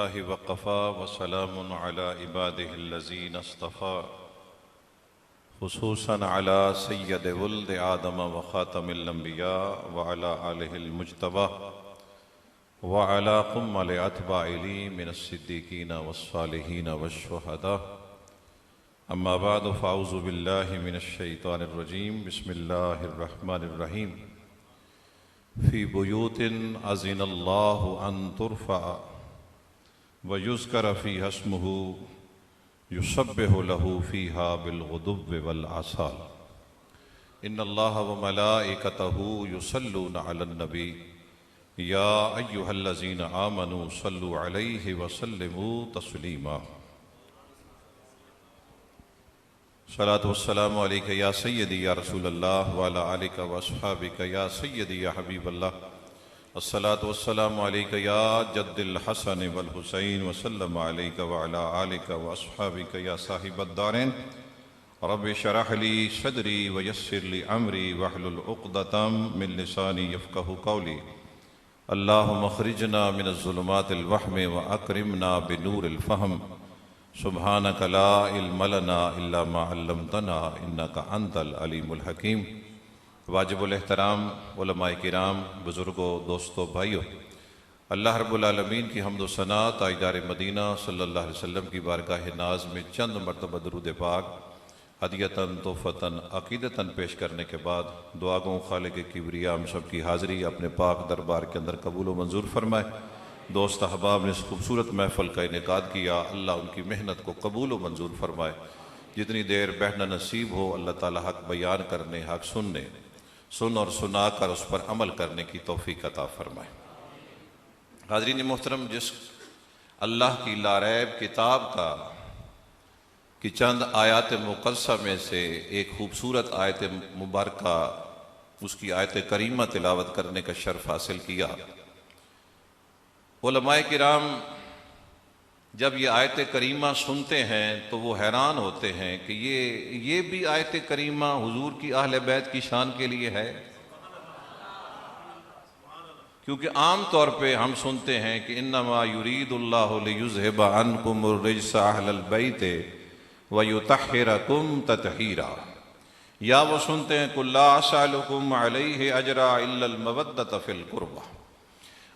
अल्हम्दुलिल्लाहि वक़फ़ा वसलामुन अला इबादिहिल्लज़ीना इस्तफ़ा खुसूसन अला सय्यद वुल्द आदम व ख़ातमिल अंबिया व अला आलिहिल मुज्तबा व अला कुम्मल अत्बाइही मिनस्सिद्दीक़ीन वस्सालिहीन वश्शुहदा। अम्मा बाद फ़अऊज़ु बिल्लाहि मिनश्शैतानिर रजीम। बिस्मिल्लाहिर रहमानिर रहीम। फ़ी बुयूतिन अज़िनल्लाहु अन तुरफ़अ व युज़्करा फ़ीहा इस्मुहु युसब्बिहु लहू फ़ीहा बिलग़ुदुव्वि वल आसाल। इन्नल्लाह व मलाइकतहु युसल्लूना अलन नबी या अय्युहल्लज़ीना आमनू सल्लु अलैहि व सल्लिमू तस्लीमा। सलातु वस्सलामु अलैका या सय्यदी या रसूलल्लाह व अला आलिका व अस्हाबिका या सय्यदी या हबीबल्लाह। अस्सलातु वस्सलामु अलैका या जद्दिल हसन वल हुसैन व सल्लम अलैका व अला आलिका व अस्हाबिका या साहिबद दारैन। रब्बि शरह ली सदरी व यस्सिर ली अमरी वहलुल उक़दतम मिन लिसानी यफ़क़हू क़ौली। अल्लाहुम्मा अख़रिजना मिनज़ ज़ुलुमातिल वहमी व अकरिमना बिनूरिल फ़हम। सुब्हानका ला इल्म लना इल्ला मा अल्लमतना इन्नका अंतल अलीमुल हकीम। वाजिबुल एहतराम उलमाए किराम, बुज़ुर्गों, दोस्तों, भाइयों, अल्लाह रब्बुल आलमीन की हम्द व सना ताजदार मदीना सल्लल्लाहु अलैहि वसल्लम की बारगाह नाज में चंद मरतबा दरूद पाक हदियतन तोहफ़तन अक़ीदतन पेश करने के बाद दुआ गो खालिक़ किबरिया हम सब की हाज़िरी अपने पाक दरबार के अंदर कबूल व मंजूर फरमाए। दोस्त अहबाब ने इस खूबसूरत महफ़ल का इनेकाद किया, अल्लाह उनकी मेहनत को कबूल व मंजूर फरमाए। जितनी देर बहना नसीब हो अल्लाह ताला हक़ बयान करने, हक़ सुनने, सुन और सुना कर उस पर अमल करने की तौफ़ीक़ अता फरमाए। हाज़रीन मोहतरम, जिस अल्लाह की लारैब किताब का कि चंद आयत मुक़द्दसा में से एक खूबसूरत आयत मुबारका, उसकी आयत करीमा तिलावत करने का शर्फ हासिल किया। उलमाए किराम जब ये आयत करीमा सुनते हैं तो वो हैरान होते हैं कि ये भी आयत करीमा हुजूर की अहले बैत की शान के लिए है। क्योंकि आम तौर पे हम सुनते हैं कि इन्नमा युरीदुल्लाहु लियुज़हिबा अन्कुमुर रिज्सा अहलल बैत व युतहिरकुम ततहीरा, या वो सुनते हैं कुल ला असअलुकुम अलैहि अजरा इल्लल मवद्दत फिल कुर्बा।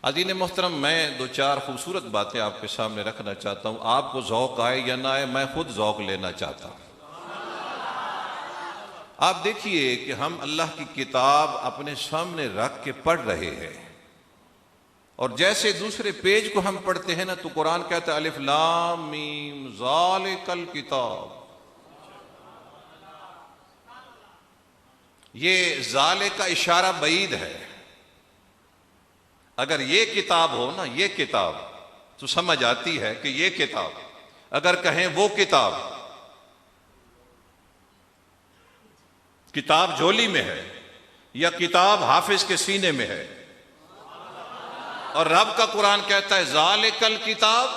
अज़ीज़ मोहतरम, मैं दो चार खूबसूरत बातें आपके सामने रखना चाहता हूँ। आपको ज़ौक़ आए या ना आए, मैं खुद ज़ौक़ लेना चाहता हूँ। आप देखिए कि हम अल्लाह की किताब अपने सामने रख के पढ़ रहे हैं और जैसे दूसरे पेज को हम पढ़ते हैं ना तो कुरान कहता है अलिफ लाम मीम ज़ालिकल किताब। ये ज़ालिक का इशारा बईद है। अगर ये किताब हो ना, ये किताब, तो समझ आती है कि ये किताब। अगर कहें वो किताब, किताब झोली में है या किताब हाफिज के सीने में है। और रब का कुरान कहता है ज़ालिकल किताब,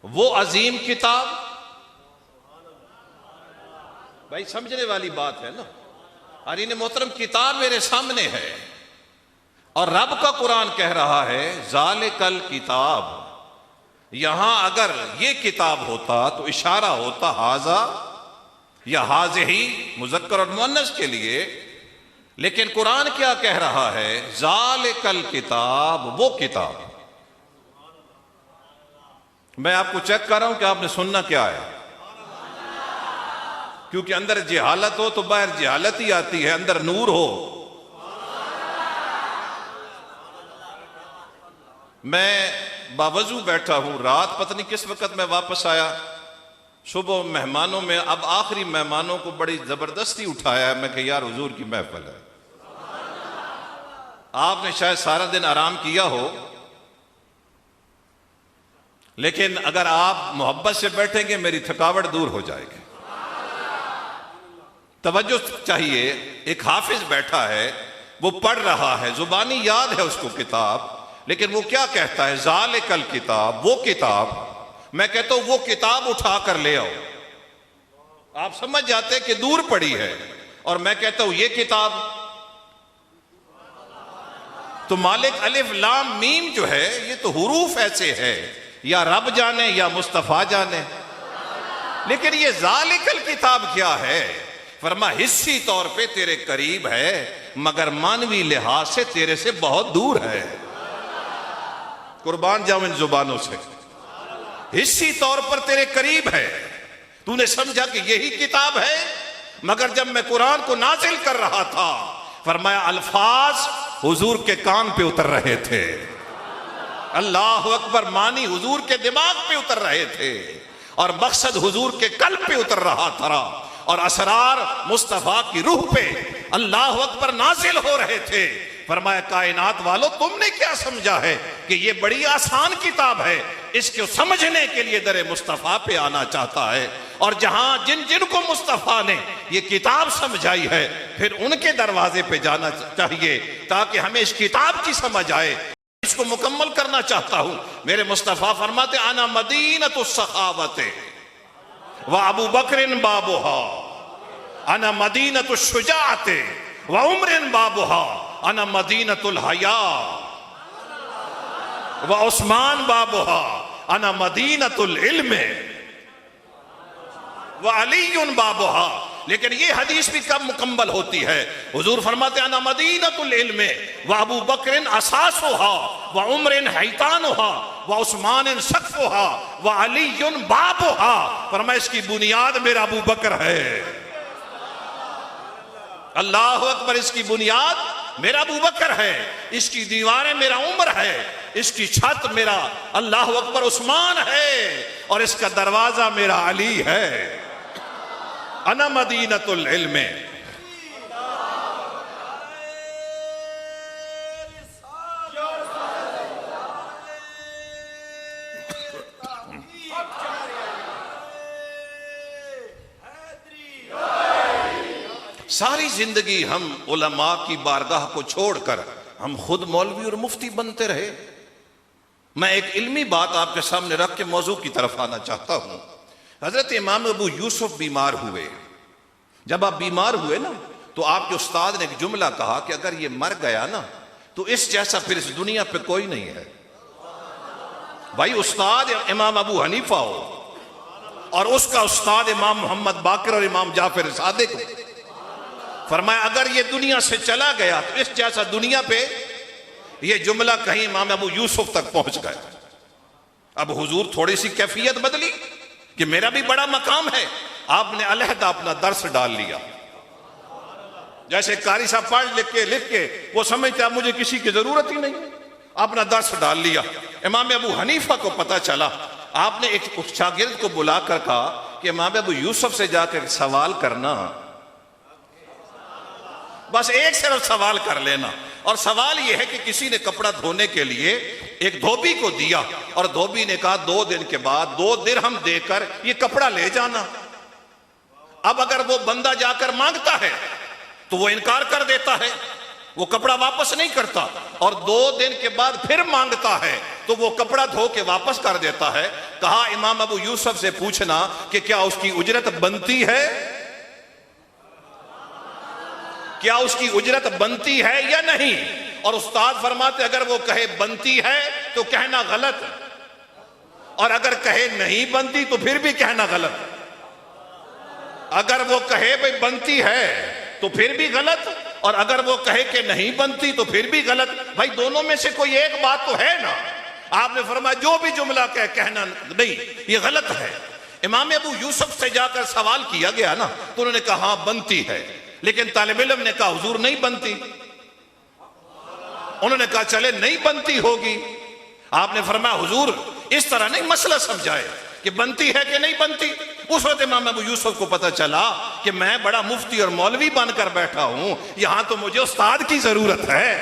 वो अजीम किताब। भाई समझने वाली बात है ना। अरे मोहतरम, किताब मेरे सामने है और रब का कुरान कह रहा है ज़ालिकल किताब। यहां अगर ये किताब होता तो इशारा होता हाजा या हाज़िही मुज़क्कर और मुअन्नस के लिए, लेकिन कुरान क्या कह रहा है? ज़ालिकल किताब, वो किताब। मैं आपको चेक कर रहा हूं कि आपने सुनना क्या है, क्योंकि अंदर जहालत हो तो बाहर जहालत ही आती है, अंदर नूर हो। मैं बावजू बैठा हूं, रात पता नहीं किस वक्त मैं वापस आया। सुबह मेहमानों में अब आखिरी मेहमानों को बड़ी जबरदस्ती उठाया। मैं कहा यार हुजूर की महफिल है, आपने शायद सारा दिन आराम किया हो, लेकिन अगर आप मोहब्बत से बैठेंगे मेरी थकावट दूर हो जाएगी। तवज्जो चाहिए। एक हाफिज बैठा है, वो पढ़ रहा है, जुबानी याद है उसको किताब, लेकिन वो क्या कहता है? ज़ालिकल किताब, वो किताब। मैं कहता हूं वो किताब उठा कर ले आओ। आप समझ जाते कि दूर पड़ी है। और मैं कहता हूं ये किताब। तो मालिक अलिफ लाम मीम जो है, ये तो हुरूफ ऐसे है, या रब जाने या मुस्तफ़ा जाने। लेकिन ये ज़ालिकल किताब क्या है? फरमा हिस्सी तौर पे तेरे करीब है मगर मानवी लिहाज से तेरे से बहुत दूर है। कुर्बान जाऊं इन जुबानों से। हिस्सी तौर पर तेरे करीब है, तूने समझा कि यही किताब है, मगर जब मैं कुरान को नाजिल कर रहा था फरमाया अल्फाज हुजूर के कान पे उतर रहे थे। अल्लाह अकबर, मानी हुजूर के दिमाग पे उतर रहे थे और मकसद हुजूर के कल्ब पे उतर रहा था और असरार मुस्तफा की रूह पे अल्लाह अकबर नाजिल हो रहे थे। फरमाया कायनात वालों, तुमने क्या समझा है कि ये बड़ी आसान किताब है? इसको समझने के लिए दरे मुस्तफा पे आना चाहता है और जहां जिन जिन को मुस्तफा ने ये किताब समझाई है फिर उनके दरवाजे पे जाना चाहिए ताकि हमें इस किताब की समझ आए। इसको मुकम्मल करना चाहता हूं। मेरे मुस्तफा फरमाते आना मदीनतुस सखावते व अबू बकरिन बाबुहा, आना मदीनतुश शुजाअते व उमरिन बाबुहा, आना मदीनतुल हया व उस्मान बाबुहा, आना मदीनतुल इल्म व अलीयुन बाबुहा। लेकिन ये हदीस भी कब मुकम्मल होती है? हुजूर फरमाते आना मदीनतुल इल्म व अबू बकरिन असासुहा व उमरिन हैतानुहा व उस्मानिन सक़्फ़ुहा व अलीयुन बाबुहा। फरमाया इसकी बुनियाद मेरा अबू बकर है। अल्लाह अकबर, इसकी बुनियाद मेरा अबू बकर है, इसकी दीवारें मेरा उमर है, इसकी छत मेरा अल्लाह अकबर उस्मान है और इसका दरवाजा मेरा अली है। अना मदीनतुल इल्म। सारी जिंदगी हम उलमा की बारगाह को छोड़कर हम खुद मौलवी और मुफ्ती बनते रहे। मैं एक इल्मी बात आपके सामने रख के मौजू की तरफ आना चाहता हूं। हजरत इमाम अबू यूसुफ बीमार हुए। जब आप बीमार हुए ना तो आपके उस्ताद ने एक जुमला कहा कि अगर ये मर गया ना तो इस जैसा फिर इस दुनिया पे कोई नहीं है। भाई उस्ताद इमाम अबू हनीफा हो और उसका उस्ताद इमाम मोहम्मद बाकर और इमाम जाफर सादिक हो। फरमाया अगर ये दुनिया से चला गया तो इस जैसा दुनिया पे ये जुमला कहीं इमाम अबू यूसुफ तक पहुंच गया। अब हुजूर थोड़ी सी कैफियत बदली कि मेरा भी बड़ा मकाम है। आपने अलहदा अपना दर्स डाल लिया। जैसे कारी साहब पढ़ लिख के वो समझते अब मुझे किसी की जरूरत ही नहीं, अपना दर्स डाल लिया। इमाम अबू हनीफा को पता चला। आपने एक शागिर्द को बुलाकर कहा कि इमाम अबू यूसुफ से जाकर सवाल करना, बस एक सिर्फ सवाल कर लेना। और सवाल यह है कि किसी ने कपड़ा धोने के लिए एक धोबी को दिया और धोबी ने कहा 2 दिन के बाद 2 दिरहम देकर ये कपड़ा ले जाना। अब अगर वो बंदा जाकर मांगता है तो वो इनकार कर देता है, वो कपड़ा वापस नहीं करता और 2 दिन के बाद फिर मांगता है तो वो कपड़ा धो के वापस कर देता है। कहा इमाम अबू यूसुफ से पूछना कि क्या उसकी उजरत बनती है, क्या उसकी उजरत बनती है या नहीं। और उस्ताद फरमाते अगर वो कहे बनती है तो कहना गलत, और अगर कहे नहीं बनती तो फिर भी कहना गलत। अगर वो कहे भाई बनती है तो फिर भी गलत, और अगर वो कहे कि नहीं बनती तो फिर भी गलत। भाई दोनों में से कोई एक बात तो है ना। आपने फरमाया जो भी जुमला कहना नहीं, ये गलत है। इमाम अबू यूसुफ से जाकर सवाल किया गया ना तो उन्होंने कहा हाँ बनती है। लेकिन तालिब इल्म ने कहा हुजूर नहीं बनती। उन्होंने कहा चले नहीं बनती होगी। आपने फरमाया हुजूर इस तरह नहीं मसला समझाए कि बनती है कि नहीं बनती। उस वक्त इमाम अबू यूसुफ को पता चला कि मैं बड़ा मुफ्ती और मौलवी बनकर बैठा हूं, यहां तो मुझे उस्ताद की जरूरत है।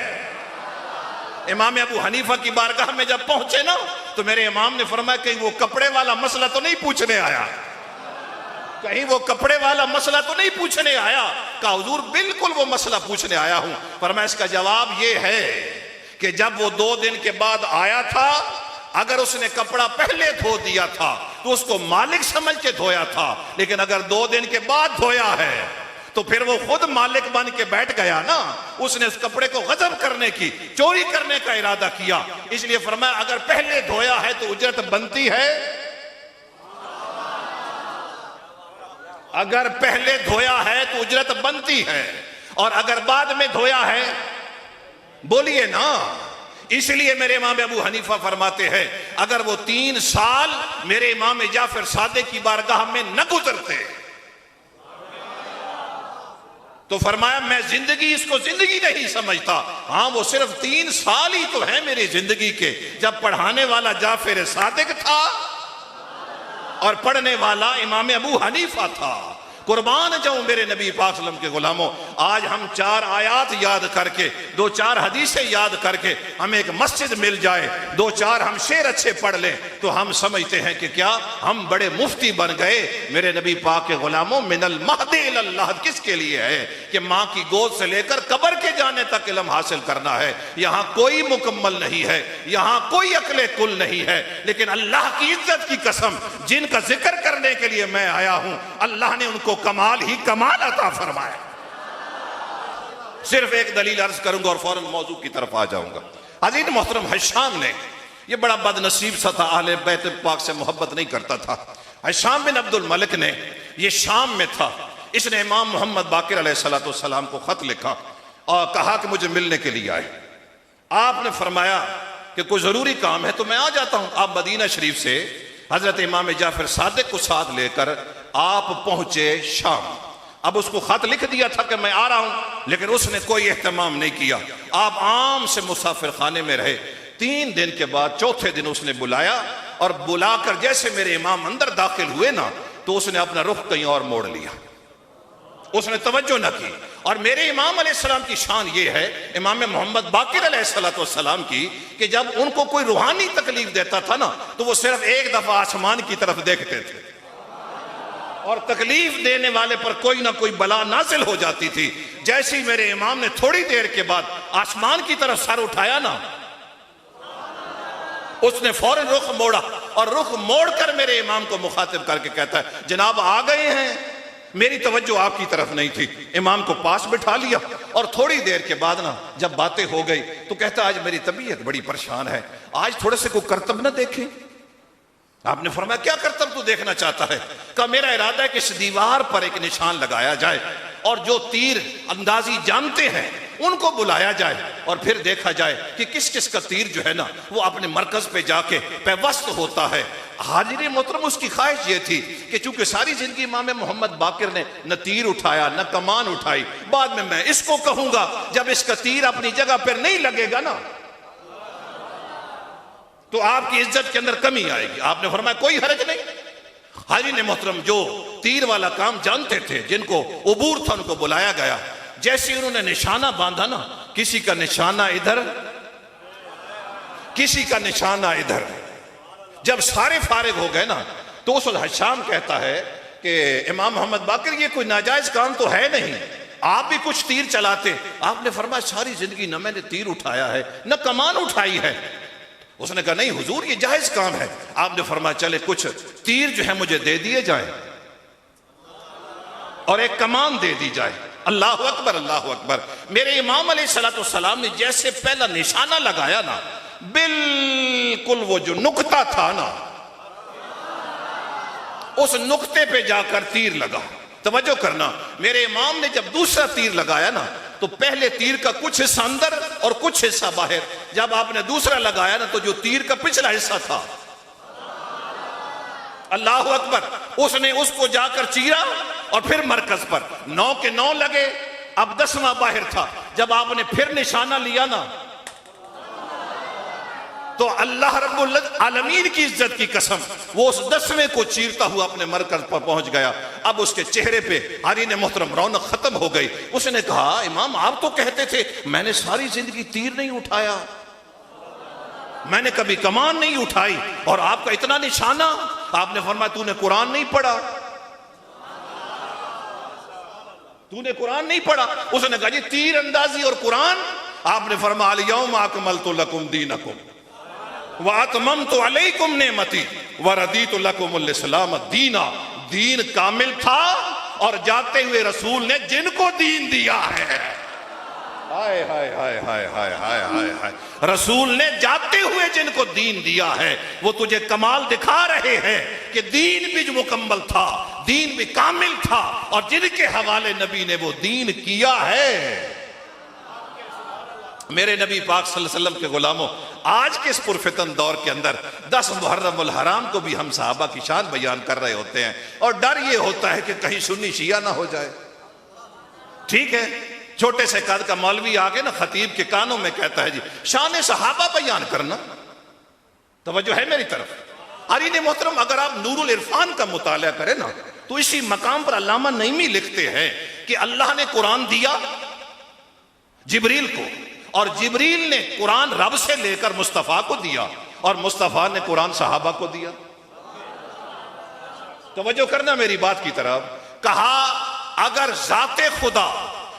इमाम अबू हनीफा की बारगाह में जब पहुंचे ना तो मेरे इमाम ने फरमाया कहीं वो कपड़े वाला मसला तो नहीं पूछने आया, कहीं वो कपड़े वाला मसला तो नहीं पूछने आया। कहा हुजूर बिल्कुल वो मसला पूछने आया हूं। फरमाया इसका जवाब ये है कि जब वो 2 दिन के बाद आया था, अगर उसने कपड़ा पहले धो दिया था तो उसको मालिक समझ के धोया था, लेकिन अगर 2 दिन के बाद धोया है तो फिर वो खुद मालिक बन के बैठ गया ना, उसने उस कपड़े को गजब करने की, चोरी करने का इरादा किया। इसलिए फरमाया अगर पहले धोया है तो उजरत बनती है, अगर पहले धोया है तो उजरत बनती है, और अगर बाद में धोया है, बोलिए ना। इसलिए मेरे इमाम अबू हनीफा फरमाते हैं अगर वो 3 साल मेरे इमाम जाफर सादिक की बारगाह में न गुजरते तो फरमाया मैं जिंदगी इसको जिंदगी नहीं समझता। हाँ, वो सिर्फ 3 साल ही तो है मेरी जिंदगी के, जब पढ़ाने वाला जाफर सादिक था और पढ़ने वाला इमाम अबू हनीफा था। कुर्बान जाऊं मेरे नबी पाक सल्लल्लाहु अलैहि वसल्लम के गुलामों, आज हम 4 आयात याद करके, 2-4 हदीसें याद करके हमें एक मस्जिद मिल जाए, 2-4 हम शेर अच्छे पढ़ लें तो हम समझते हैं कि क्या हम बड़े मुफ्ती बन गए। मेरे नबी पाक के गुलामों, मिनल महदी इलल लहद किसके लिए है कि माँ की गोद से लेकर कब्र के जाने तक इल्म हासिल करना है। यहाँ कोई मुकम्मल नहीं है, यहाँ कोई अकले कुल नहीं है, लेकिन अल्लाह की इज्जत की कसम जिनका जिक्र करने के लिए मैं आया हूं, अल्लाह ने उनको कमाल ही कमाल अता फरमाया। सिर्फ एक दलील अर्ज करूंगा और फौरन मौजू की तरफ आ जाऊंगा। अजीज मोहतरम, हिशाम ने, ये बड़ा बदनसीब सा था, अहले बैत पाक से मोहब्बत नहीं करता था। हिशाम बिन अब्दुल मलिक ने, ये शाम में था, इसने इमाम मोहम्मद बाकिर अलैहिस्सलाम को खत लिखा और कहा कि मुझे मिलने के लिए आए। आपने फरमाया कि कोई जरूरी काम है तो मैं आ जाता हूं। आप मदीना शरीफ से हजरत इमाम जाफर सादिक को साथ लेकर आप पहुंचे शाम। अब उसको खत लिख दिया था कि मैं आ रहा हूं, लेकिन उसने कोई एहतमाम नहीं किया। आप आम से मुसाफिर खाने में रहे। 3 दिन के बाद चौथे दिन उसने बुलाया, और बुलाकर जैसे मेरे इमाम अंदर दाखिल हुए ना, तो उसने अपना रुख कहीं और मोड़ लिया, उसने तवज्जो न की। और मेरे इमाम अलैहिस्सलाम की शान ये है, इमाम मोहम्मद बाकिर अलैहिस्सलाम की, कि जब उनको कोई रूहानी तकलीफ देता था ना, तो वो सिर्फ एक दफा आसमान की तरफ देखते थे, और तकलीफ देने वाले पर कोई ना कोई बला नाजिल हो जाती थी। जैसे ही मेरे इमाम ने थोड़ी देर के बाद आसमान की तरफ सर उठाया ना, उसने फौरन रुख मोड़ा, और रुख मोड़कर मेरे इमाम को मुखातिब करके कहता है, जनाब आ गए हैं। मेरी तवज्जो आपकी तरफ नहीं थी। इमाम को पास बिठा लिया, और थोड़ी देर के बाद ना जब बातें हो गई तो कहता आज मेरी तबीयत बड़ी परेशान है, आज थोड़े से कोई करतब ना देखें। आपने फरमाया क्या करतब तू देखना चाहता है? कहा मेरा इरादा है कि इस दीवार पर एक निशान लगाया जाए, और जो तीर अंदाजी जानते हैं उनको बुलाया जाए, और फिर देखा जाए कि किस किस का तीर जो है ना वो अपने मरकज पे जाके पेवस्त होता है। हाजिर मोहतरम, उसकी ख्वाहिश ये थी कि चूंकि सारी जिंदगी इमाम मोहम्मद बाकिर ने न तीर उठाया न कमान उठाई, बाद में मैं इसको कहूंगा जब इसका तीर अपनी जगह पर नहीं लगेगा ना तो आपकी इज्जत के अंदर कमी आएगी। आपने फरमाया कोई हर्ज नहीं। हाजिर मोहतरम, जो तीर वाला काम जानते थे, जिनको उबूर था, उनको बुलाया गया। जैसे उन्होंने निशाना बांधा ना, किसी का निशाना इधर, किसी का निशाना इधर। जब सारे फारिग हो गए ना, तो उस हिशाम कहता है कि इमाम मोहम्मद बाकिर, ये कोई नाजायज काम तो है नहीं, आप भी कुछ तीर चलाते। आपने फरमाया सारी जिंदगी न मैंने तीर उठाया है न कमान उठाई है। उसने कहा नहीं हुजूर, ये जायज काम है। आपने फरमाया चले कुछ तीर जो है मुझे दे दिए जाए और एक कमान दे दी जाए। अल्लाह अकबर, अल्लाह अकबर। मेरे इमाम अलैहिस्सलाम ने जैसे पहला निशाना लगाया ना, बिल्कुल वो जो नुक्ता था ना, उस नुक्ते पे जाकर तीर लगा। तवज्जो करना, मेरे इमाम ने जब दूसरा तीर लगाया ना, तो पहले तीर का कुछ हिस्सा अंदर और कुछ हिस्सा बाहर। जब आपने दूसरा लगाया ना, तो जो तीर का पिछला हिस्सा था, अल्लाह अकबर, उसने उसको जाकर चीरा और फिर मरकज पर 9 के 9 लगे। अब 10वां बाहर था। जब आपने फिर निशाना लिया ना, तो अल्लाह रब्बुल आलमीन की इज्जत की कसम, वो उस 10वें को चीरता हुआ अपने मरकज पर पहुंच गया। अब उसके चेहरे पे हारी ने मोहतरम रौनक खत्म हो गई। उसने कहा इमाम, आप तो कहते थे मैंने सारी जिंदगी तीर नहीं उठाया, मैंने कभी कमान नहीं उठाई, और आपका इतना निशाना। आपने फरमाया तूने कुरान नहीं पढ़ा, तूने कुरान नहीं पढ़ा। उसने कहा जी तीर अंदाजी और कुरान। आपने फरमाया अल यौम अकमलतु लकुम दीनकुम व अतममतु अलैकुम नेमती व रदीतु लकुमुल इस्लाम दीना। दीन कामिल था और जाते हुए रसूल ने जिनको दीन दिया है, हाय हाय हाय हाय हाय हाय हाय हाय, रसूल ने जाते हुए जिनको दीन दिया है वो तुझे कमाल दिखा रहे हैं कि दीन भी जो मुकम्मल था, दीन भी कामिल था, और जिनके हवाले नबी ने वो दीन किया है। मेरे नबी पाक सल्लल्लाहु अलैहि वसल्लम के गुलामों, आज के इस पुरफितन दौर के अंदर 10 मुहर्रम हराम को भी हम सहाबा की शान बयान कर रहे होते हैं, और डर ये होता है कि कहीं सुन्नी शिया ना हो जाए। ठीक है, छोटे से कद का मौलवी आगे ना खतीब के कानों में कहता है जी शान सहाबा बयान करना, तवज्जो है मेरी तरफ। अरीन मोहतरम, अगर आप नूरुल इरफान का मुताला करें ना तो इसी मकाम पर अल्लामा नईमी लिखते हैं कि अल्लाह ने कुरान दिया जिब्रील को, और जिब्रील ने कुरान रब से लेकर मुस्तफा को दिया, और मुस्तफा ने कुरान सहाबा को दिया। तवज्जो करना मेरी बात की तरफ। कहा अगर जाते खुदा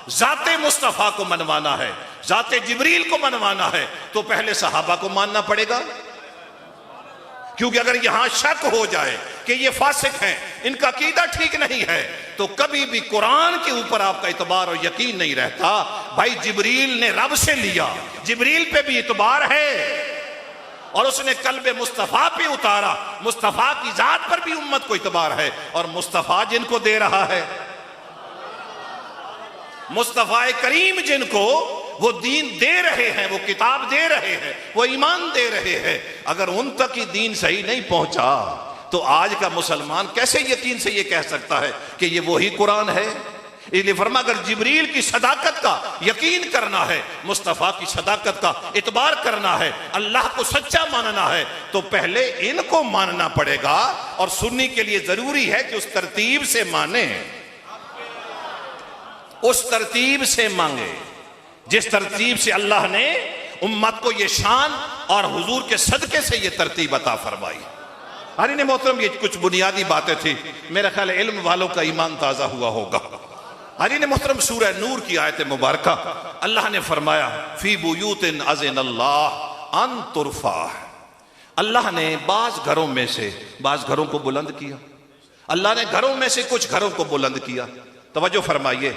जाते मुस्तफा को मनवाना है, जाते जिब्रील को मनवाना है, तो पहले सहाबा को मानना पड़ेगा, क्योंकि अगर यहां शक हो जाए कि ये फासिक हैं, इनका अकीदा ठीक नहीं है, तो कभी भी कुरान के ऊपर आपका इतबार और यकीन नहीं रहता। भाई जिब्रील ने रब से लिया, जिब्रील पे भी इतबार है, और उसने कल्बे मुस्तफा पे उतारा, मुस्तफा की जात पर भी उम्मत को इतबार है, और मुस्तफा जिनको दे रहा है, मुस्तफा करीम जिनको वो दीन दे रहे हैं, वो किताब दे रहे हैं, वो ईमान दे रहे हैं, अगर उन तक ही दीन सही नहीं पहुंचा तो आज का मुसलमान कैसे यकीन से ये कह सकता है कि ये वही कुरान है। इसलिए फरमा अगर जिब्रील की सदाकत का यकीन करना है, मुस्तफा की सदाकत का इतबार करना है, अल्लाह को सच्चा मानना है, तो पहले इनको मानना पड़ेगा, और सुन्नी के लिए जरूरी है कि उस तरतीब से माने, उस तरतीब से मांगे जिस तरतीब से अल्लाह ने उम्मत को ये शान और हुजूर के सदके से ये तरतीब अता फरमाई। अरे ने मोहतरम, ये कुछ बुनियादी बातें थी, मेरा ख्याल है इल्म वालों का ईमान ताजा हुआ होगा। अरे ने मोहतरम, सूरह नूर की आयत मुबारका अल्लाह ने फरमाया फी बुयूतिन अज़िनल्लाह अन तुरफा, अल्लाह ने बाज घरों में से बाज घरों को बुलंद किया, अल्लाह ने घरों में से कुछ घरों को बुलंद किया। तवज्जो फरमाइए,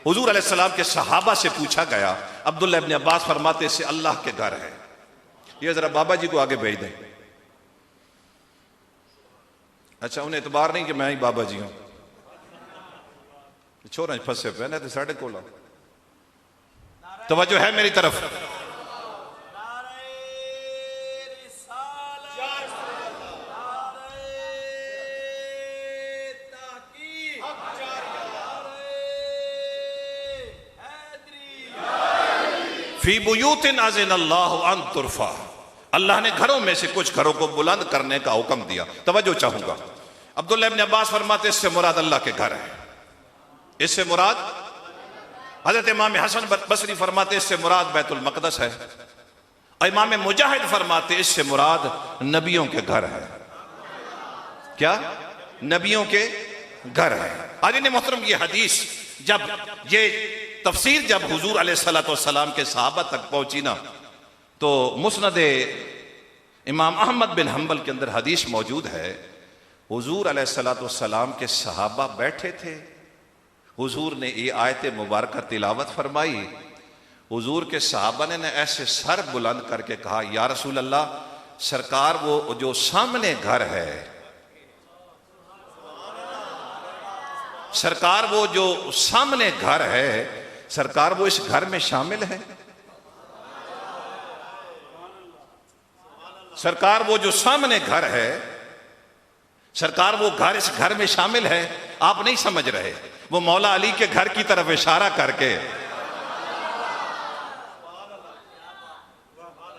हुजूर अलैहिस्सलाम के सहाबा से पूछा गया, अब्दुल्लाह इब्न अब्बास फरमाते से अल्लाह के घर है, ये जरा बाबा जी को आगे भेज दें। अच्छा, उन्हें इतबार नहीं कि मैं ही बाबा जी हूं, छोरा फंसे पे ना तो साढ़े को ला। तवज्जो है मेरी तरफ। फी बुयूतिन अज़िनल्लाहु अन तुरफा, अल्लाह ने घरों में से कुछ घरों को बुलंद करने का हुक्म दिया। तवज्जो चाहूंगा, अब्दुल्लाह इब्न अब्बास फरमाते इससे मुराद अल्लाह के घर है, इससे मुराद, हजरत इमाम हसन बसरी फरमाते इससे मुराद बैतुल मक़दस है, और इमाम मुजाहिद फरमाते इससे मुराद नबियों के घर है। क्या? नबियों के घर है। आज ने मोहतरम, ये हदीस जब ये तफसीर जब हुजूर अलैहिस्सलाम के सहाबा तक पहुंची ना, तो मुस्नद इमाम अहमद बिन हम्बल के अंदर हदीस मौजूद है, हुजूर अलैहिस्सलाम के सहाबा बैठे थे, हुजूर ने ये आयत मुबारक तिलावत फरमाई, हुजूर के सहाबा ने ऐसे सर बुलंद करके कहा, या रसूल अल्लाह, सरकार वो जो सामने घर है, सरकार वो जो सामने घर है, सरकार वो इस घर में शामिल है, सरकार वो जो सामने घर है, सरकार वो घर इस घर में शामिल है। आप नहीं समझ रहे, वो मौला अली के घर की तरफ इशारा करके,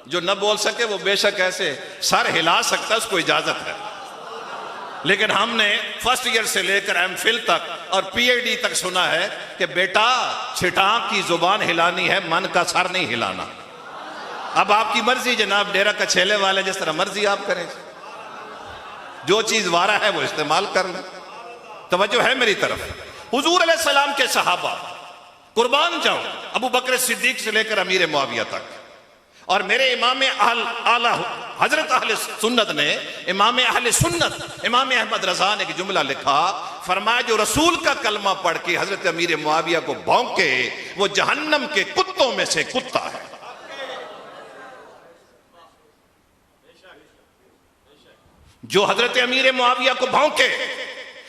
जो न बोल सके वो बेशक ऐसे सर हिला सकता है, उसको इजाजत है, लेकिन हमने फर्स्ट ईयर से लेकर एमफिल तक और पीएचडी तक सुना है कि बेटा छिटाक की जुबान हिलानी है, मन का सर नहीं हिलाना। अब आपकी मर्जी जनाब, डेरा कछेले वाले जिस तरह मर्जी आप करें, जो चीज वारा है वो इस्तेमाल कर लें। तवज्जो है मेरी तरफ। हुजूर अलैहिस्सलाम के सहाबा कुर्बान जाओ, अबू बकर सिद्दीक से लेकर अमीर मुआविया तक, और मेरे इमाम आला हजरत अहले सुन्नत ने, इमाम अहले सुन्नत इमाम अहमद रजा ने एक जुमला लिखा, फरमाया जो रसूल का कलमा पढ़ के हजरत अमीर मुआविया को भौंके वो जहन्नम के कुत्तों में से कुत्ता है। जो हजरत अमीर मुआविया को भौंके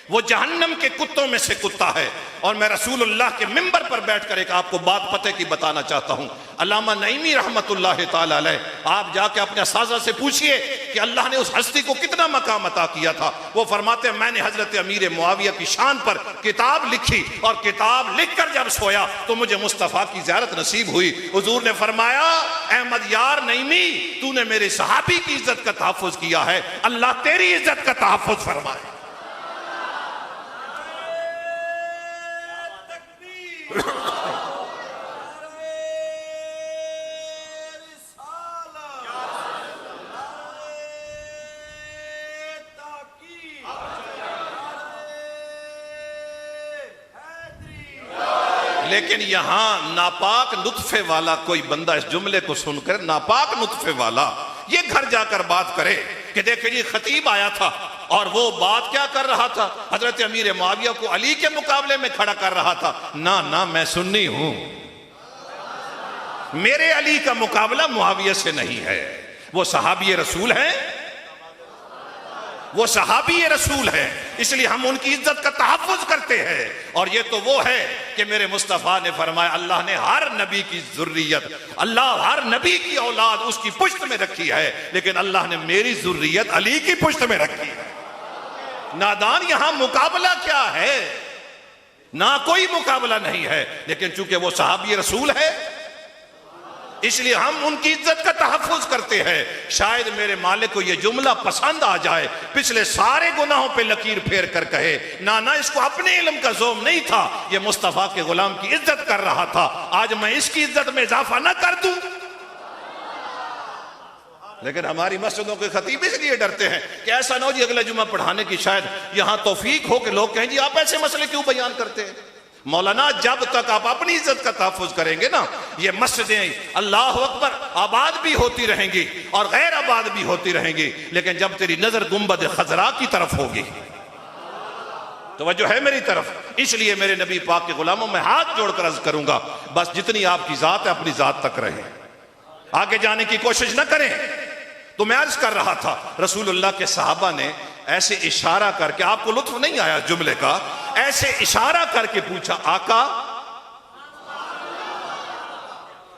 वो जहन्नम के कुत्तों में से कुत्ता है। और मैं रसूलुल्लाह के मिंबर पर बैठकर एक आपको बात पते की बताना चाहता हूं। अल्लामा नईमी रहमतुल्लाह ताला अलैह, आप जाके अपने साजा से पूछिए कि अल्लाह ने उस हस्ती को कितना मकाम अता किया था। वो फरमाते मैंने हजरत अमीर मुआविया की शान पर किताब लिखी और किताब लिखकर जब सोया तो मुझे मुस्तफ़ा की ज़ियारत नसीब हुई। हुजूर ने फरमाया अहमद यार नईमी, तूने मेरे सहाबी की इज्जत का तहफ़्फ़ुज़ किया है, अल्लाह तेरी इज्जत का तहफ़्फ़ुज़ फरमाए। लेकिन यहां नापाक नुत्फे वाला कोई बंदा इस जुमले को सुनकर, नापाक नुत्फे वाला, ये घर जाकर बात करे कि देखिए जी खतीब आया था और वो बात क्या कर रहा था, हजरत अमीर मुआविया को अली के मुकाबले में खड़ा कर रहा था। ना ना, मैं सुन्नी हूं, मेरे अली का मुकाबला मुआविया से नहीं है। वो सहाबी रसूल है, वो सहाबी रसूल है, इसलिए हम उनकी इज्जत का तहफ़्फ़ुज़ करते हैं। और ये तो वो है कि मेरे मुस्तफ़ा ने फरमाया अल्लाह ने हर नबी की ज़ुर्रियत, अल्लाह हर नबी की औलाद उसकी पुश्त में रखी है, लेकिन अल्लाह ने मेरी ज़ुर्रियत अली की पुश्त में रखी है। नादान, यहां मुकाबला क्या है? ना कोई मुकाबला नहीं है, लेकिन चूंकि वो सहाबी रसूल है इसलिए हम उनकी इज्जत का तहफ़्फ़ुज़ करते हैं। शायद मेरे मालिक को यह जुमला पसंद आ जाए, पिछले सारे गुनाहों पे लकीर फेर कर कहे ना ना, इसको अपने इल्म का ज़ोम नहीं था, ये मुस्तफ़ा के गुलाम की इज्जत कर रहा था, आज मैं इसकी इज्जत में इजाफा ना कर दूं। लेकिन हमारी मस्जिदों के खतीब इसलिए डरते हैं कि ऐसा ना हो जी अगला जुमा पढ़ाने की शायद यहां तौफीक हो कि लोग कहें जी आप ऐसे मसले क्यों बयान करते हैं। मौलाना, जब तक आप अपनी इज्जत का तहफ़्फ़ुज़ करेंगे ना, ये मस्जिदें अल्लाह अकबर आबाद भी होती रहेंगी और गैर आबाद भी होती रहेंगी, लेकिन जब तेरी नजर गुंबद खजरा की तरफ होगी, तवज्जो है मेरी तरफ। इसलिए मेरे नबी पाक के गुलामों में हाथ जोड़कर अर्ज करूंगा, बस जितनी आपकी जात है अपनी जात तक रहे, आगे जाने की कोशिश न करें। तो मैं अर्ज कर रहा था, रसूलुल्लाह के सहाबा ने ऐसे इशारा करके, आपको लुत्फ नहीं आया जुमले का, ऐसे इशारा करके पूछा आका,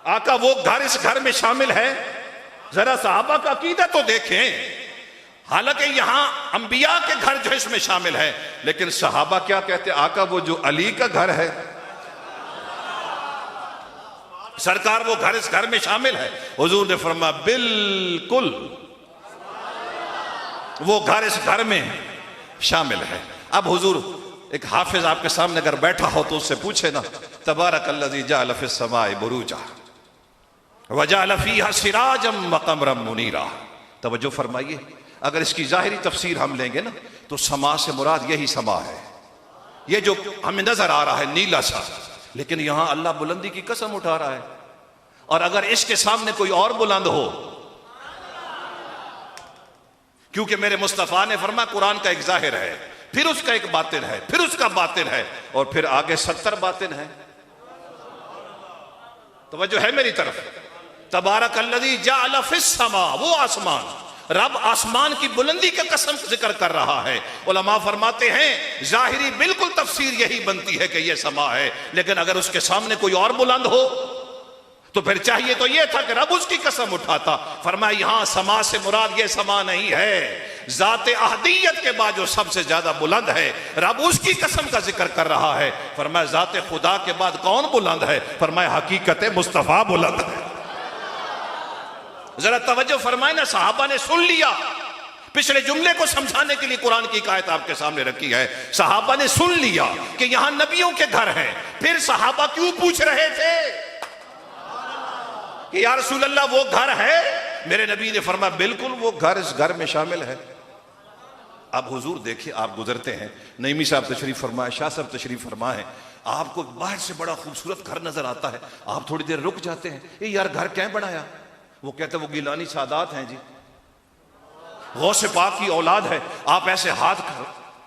आका वो घर इस घर में शामिल है? जरा सहाबा का अकीदा तो देखें। हालांकि यहां अंबिया के घर जो इसमें शामिल है, लेकिन सहाबा क्या कहते? आका वो जो अली का घर है, सरकार वो घर इस घर में शामिल है। हुजूर ने फरमाया बिल्कुल वो घर इस घर में शामिल है। अब हुजूर, एक हाफिज आपके सामने अगर बैठा हो तो उससे पूछे ना, तबारकल्लज़ी जअल फ़िस समाई बुरूजा व जअल फ़ीहा सिराजम व क़मरम मुनीरा। तवज्जो फरमाइए, अगर इसकी जाहिरी तफसीर हम लेंगे ना तो समा से मुराद यही समा है, ये जो हमें नजर आ रहा है नीला सा, लेकिन यहां अल्लाह बुलंदी की कसम उठा रहा है। और अगर इसके सामने कोई और बुलंद हो, क्योंकि मेरे मुस्तफ़ा ने फरमाया कुरान का एक जाहिर है, फिर उसका एक बातिन है, फिर उसका बातिन है, और फिर आगे 70 बातिन है। तवज्जो है मेरी तरफ। तबारकल्लज़ी जअल फ़िस समा, वो आसमान, रब आसमान की बुलंदी का कसम जिक्र कर रहा है। उलमा फरमाते हैं जाहिरी बिल्कुल तफसीर यही बनती है कि यह समा है, लेकिन अगर उसके सामने कोई और बुलंद हो तो फिर चाहिए तो यह था कि रब उसकी कसम उठाता। फरमाया यहां समा से मुराद यह समा नहीं है, जाते अहदियत के बाद जो सबसे ज्यादा बुलंद है, रब उसकी कसम का जिक्र कर रहा है। फरमाया जाते खुदा के बाद कौन बुलंद है? फरमाया हकीकत मुस्तफा बुलंद है। जरा तवज्जो फरमाए ना, सहाबा ने सुन लिया। पिछले जुमले को समझाने के लिए कुरान की आयत आपके सामने रखी है। सहाबा ने सुन लिया कि यहां नबियों के घर हैं, फिर सहाबा क्यों पूछ रहे थे कि या रसूल अल्लाह वो घर है? मेरे नबी ने फरमाया बिल्कुल वो घर इस घर में शामिल है। अब हुजूर देखिए, आप गुजरते हैं, नईमी साहब तशरीफ फरमाए, शाह साहब तशरीफ फरमाए, आपको बाहर से बड़ा खूबसूरत घर नजर आता है, आप थोड़ी देर रुक जाते हैं, ये यार घर क्या बनाया? वो कहते वो गिलानी सादात हैं जी, गौसे पाक की औलाद है। आप ऐसे हाथ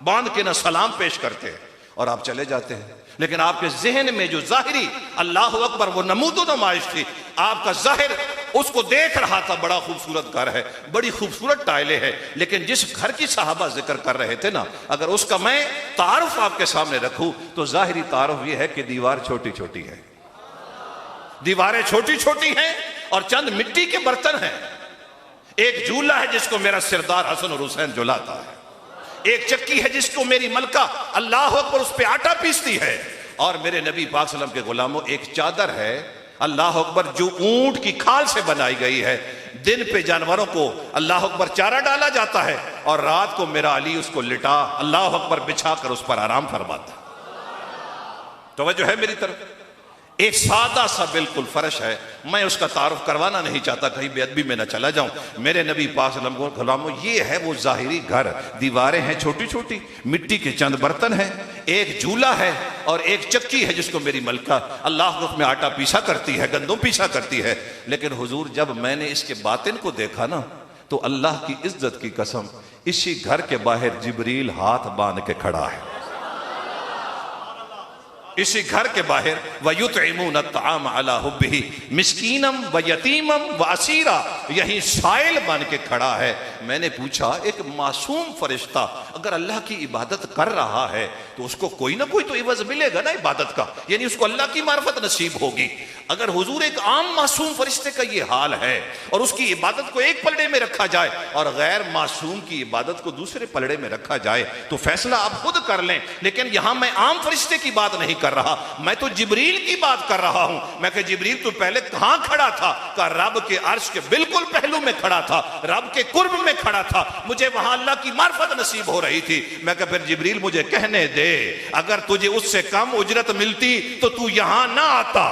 बांध के ना सलाम पेश करते हैं और आप चले जाते हैं। लेकिन आपके जहन में जो जाहिरी अल्लाह अकबर वो नमूदो नुमाइश थी, आपका जाहिर उसको देख रहा था, बड़ा खूबसूरत घर है, बड़ी खूबसूरत टाइलें हैं, लेकिन जिस घर की साहबा जिक्र कर रहे थे ना, अगर उसका मैं तारुफ आपके सामने रखूं तो जाहिरी तारुफ ये है कि दीवार छोटी छोटी है, दीवारें छोटी छोटी हैं और चंद मिट्टी के बर्तन हैं। एक झूला है जिसको मेरा सिरदार हसन और हुसैन झुलाता है, एक चक्की है जिसको मेरी मलका अल्लाह अकबर उस पे आटा पीसती है, और मेरे नबी पाक सल्लल्लाहु अलैहि वसल्लम के गुलामों एक चादर है अल्लाह अकबर जो ऊंट की खाल से बनाई गई है। दिन पे जानवरों को अल्लाह अकबर चारा डाला जाता है और रात को मेरा अली उसको लिटा अल्लाह अकबर बिछा कर उस पर आराम फरमाता। तवज्जो है मेरी तरफ। एक सादा सा बिल्कुल फर्श है, मैं उसका तारुफ करवाना नहीं चाहता, कहीं बेअदबी में न चला जाऊं। मेरे नबी पाक सल्लल्लाहु अलैहि वसल्लम गुलामों ये है वो जाहिरी घर, दीवारें हैं छोटी छोटी, मिट्टी के चंद बर्तन हैं, एक झूला है और एक चक्की है जिसको मेरी मलका अल्लाह में आटा पीसा करती है, गंदम पीसा करती है। लेकिन हुजूर जब मैंने इसके बातिन को देखा ना, तो अल्लाह की इज्जत की कसम इसी घर के बाहर जिब्रील हाथ बांध के खड़ा है, इसी घर के बाहर। वयुतइमून अत्ताम अला हुब्बिही मिस्कीनम व यतीमम व असीरा, यही साइल बन के खड़ा है। मैंने पूछा एक मासूम फरिश्ता अगर अल्लाह की इबादत कर रहा है तो उसको कोई ना कोई तो इवज मिलेगा ना इबादत का, यानी उसको अल्लाह की मार्फत नसीब होगी। अगर हुजूर एक आम मासूम फरिश्ते का ये हाल है और उसकी इबादत को एक पलड़े में रखा जाए और गैर मासूम की इबादत को दूसरे पलड़े में रखा जाए तो फैसला आप खुद कर लें। लेकिन यहां मैं आम फरिश्ते की बात नहीं कर रहा, मैं तो जिब्रील की बात कर रहा हूं। मैं कह जिब्रील तो पहले कहां खड़ा था? का रब के अर्श के बिल्कुल पहलू में खड़ा था, रब के कुर्ब में खड़ा था, मुझे वहां अल्लाह की मार्फत नसीब हो रही थी। मैं कह फिर जिब्रील मुझे कहने दे, अगर तुझे उससे कम उजरत मिलती तो तू यहां ना आता,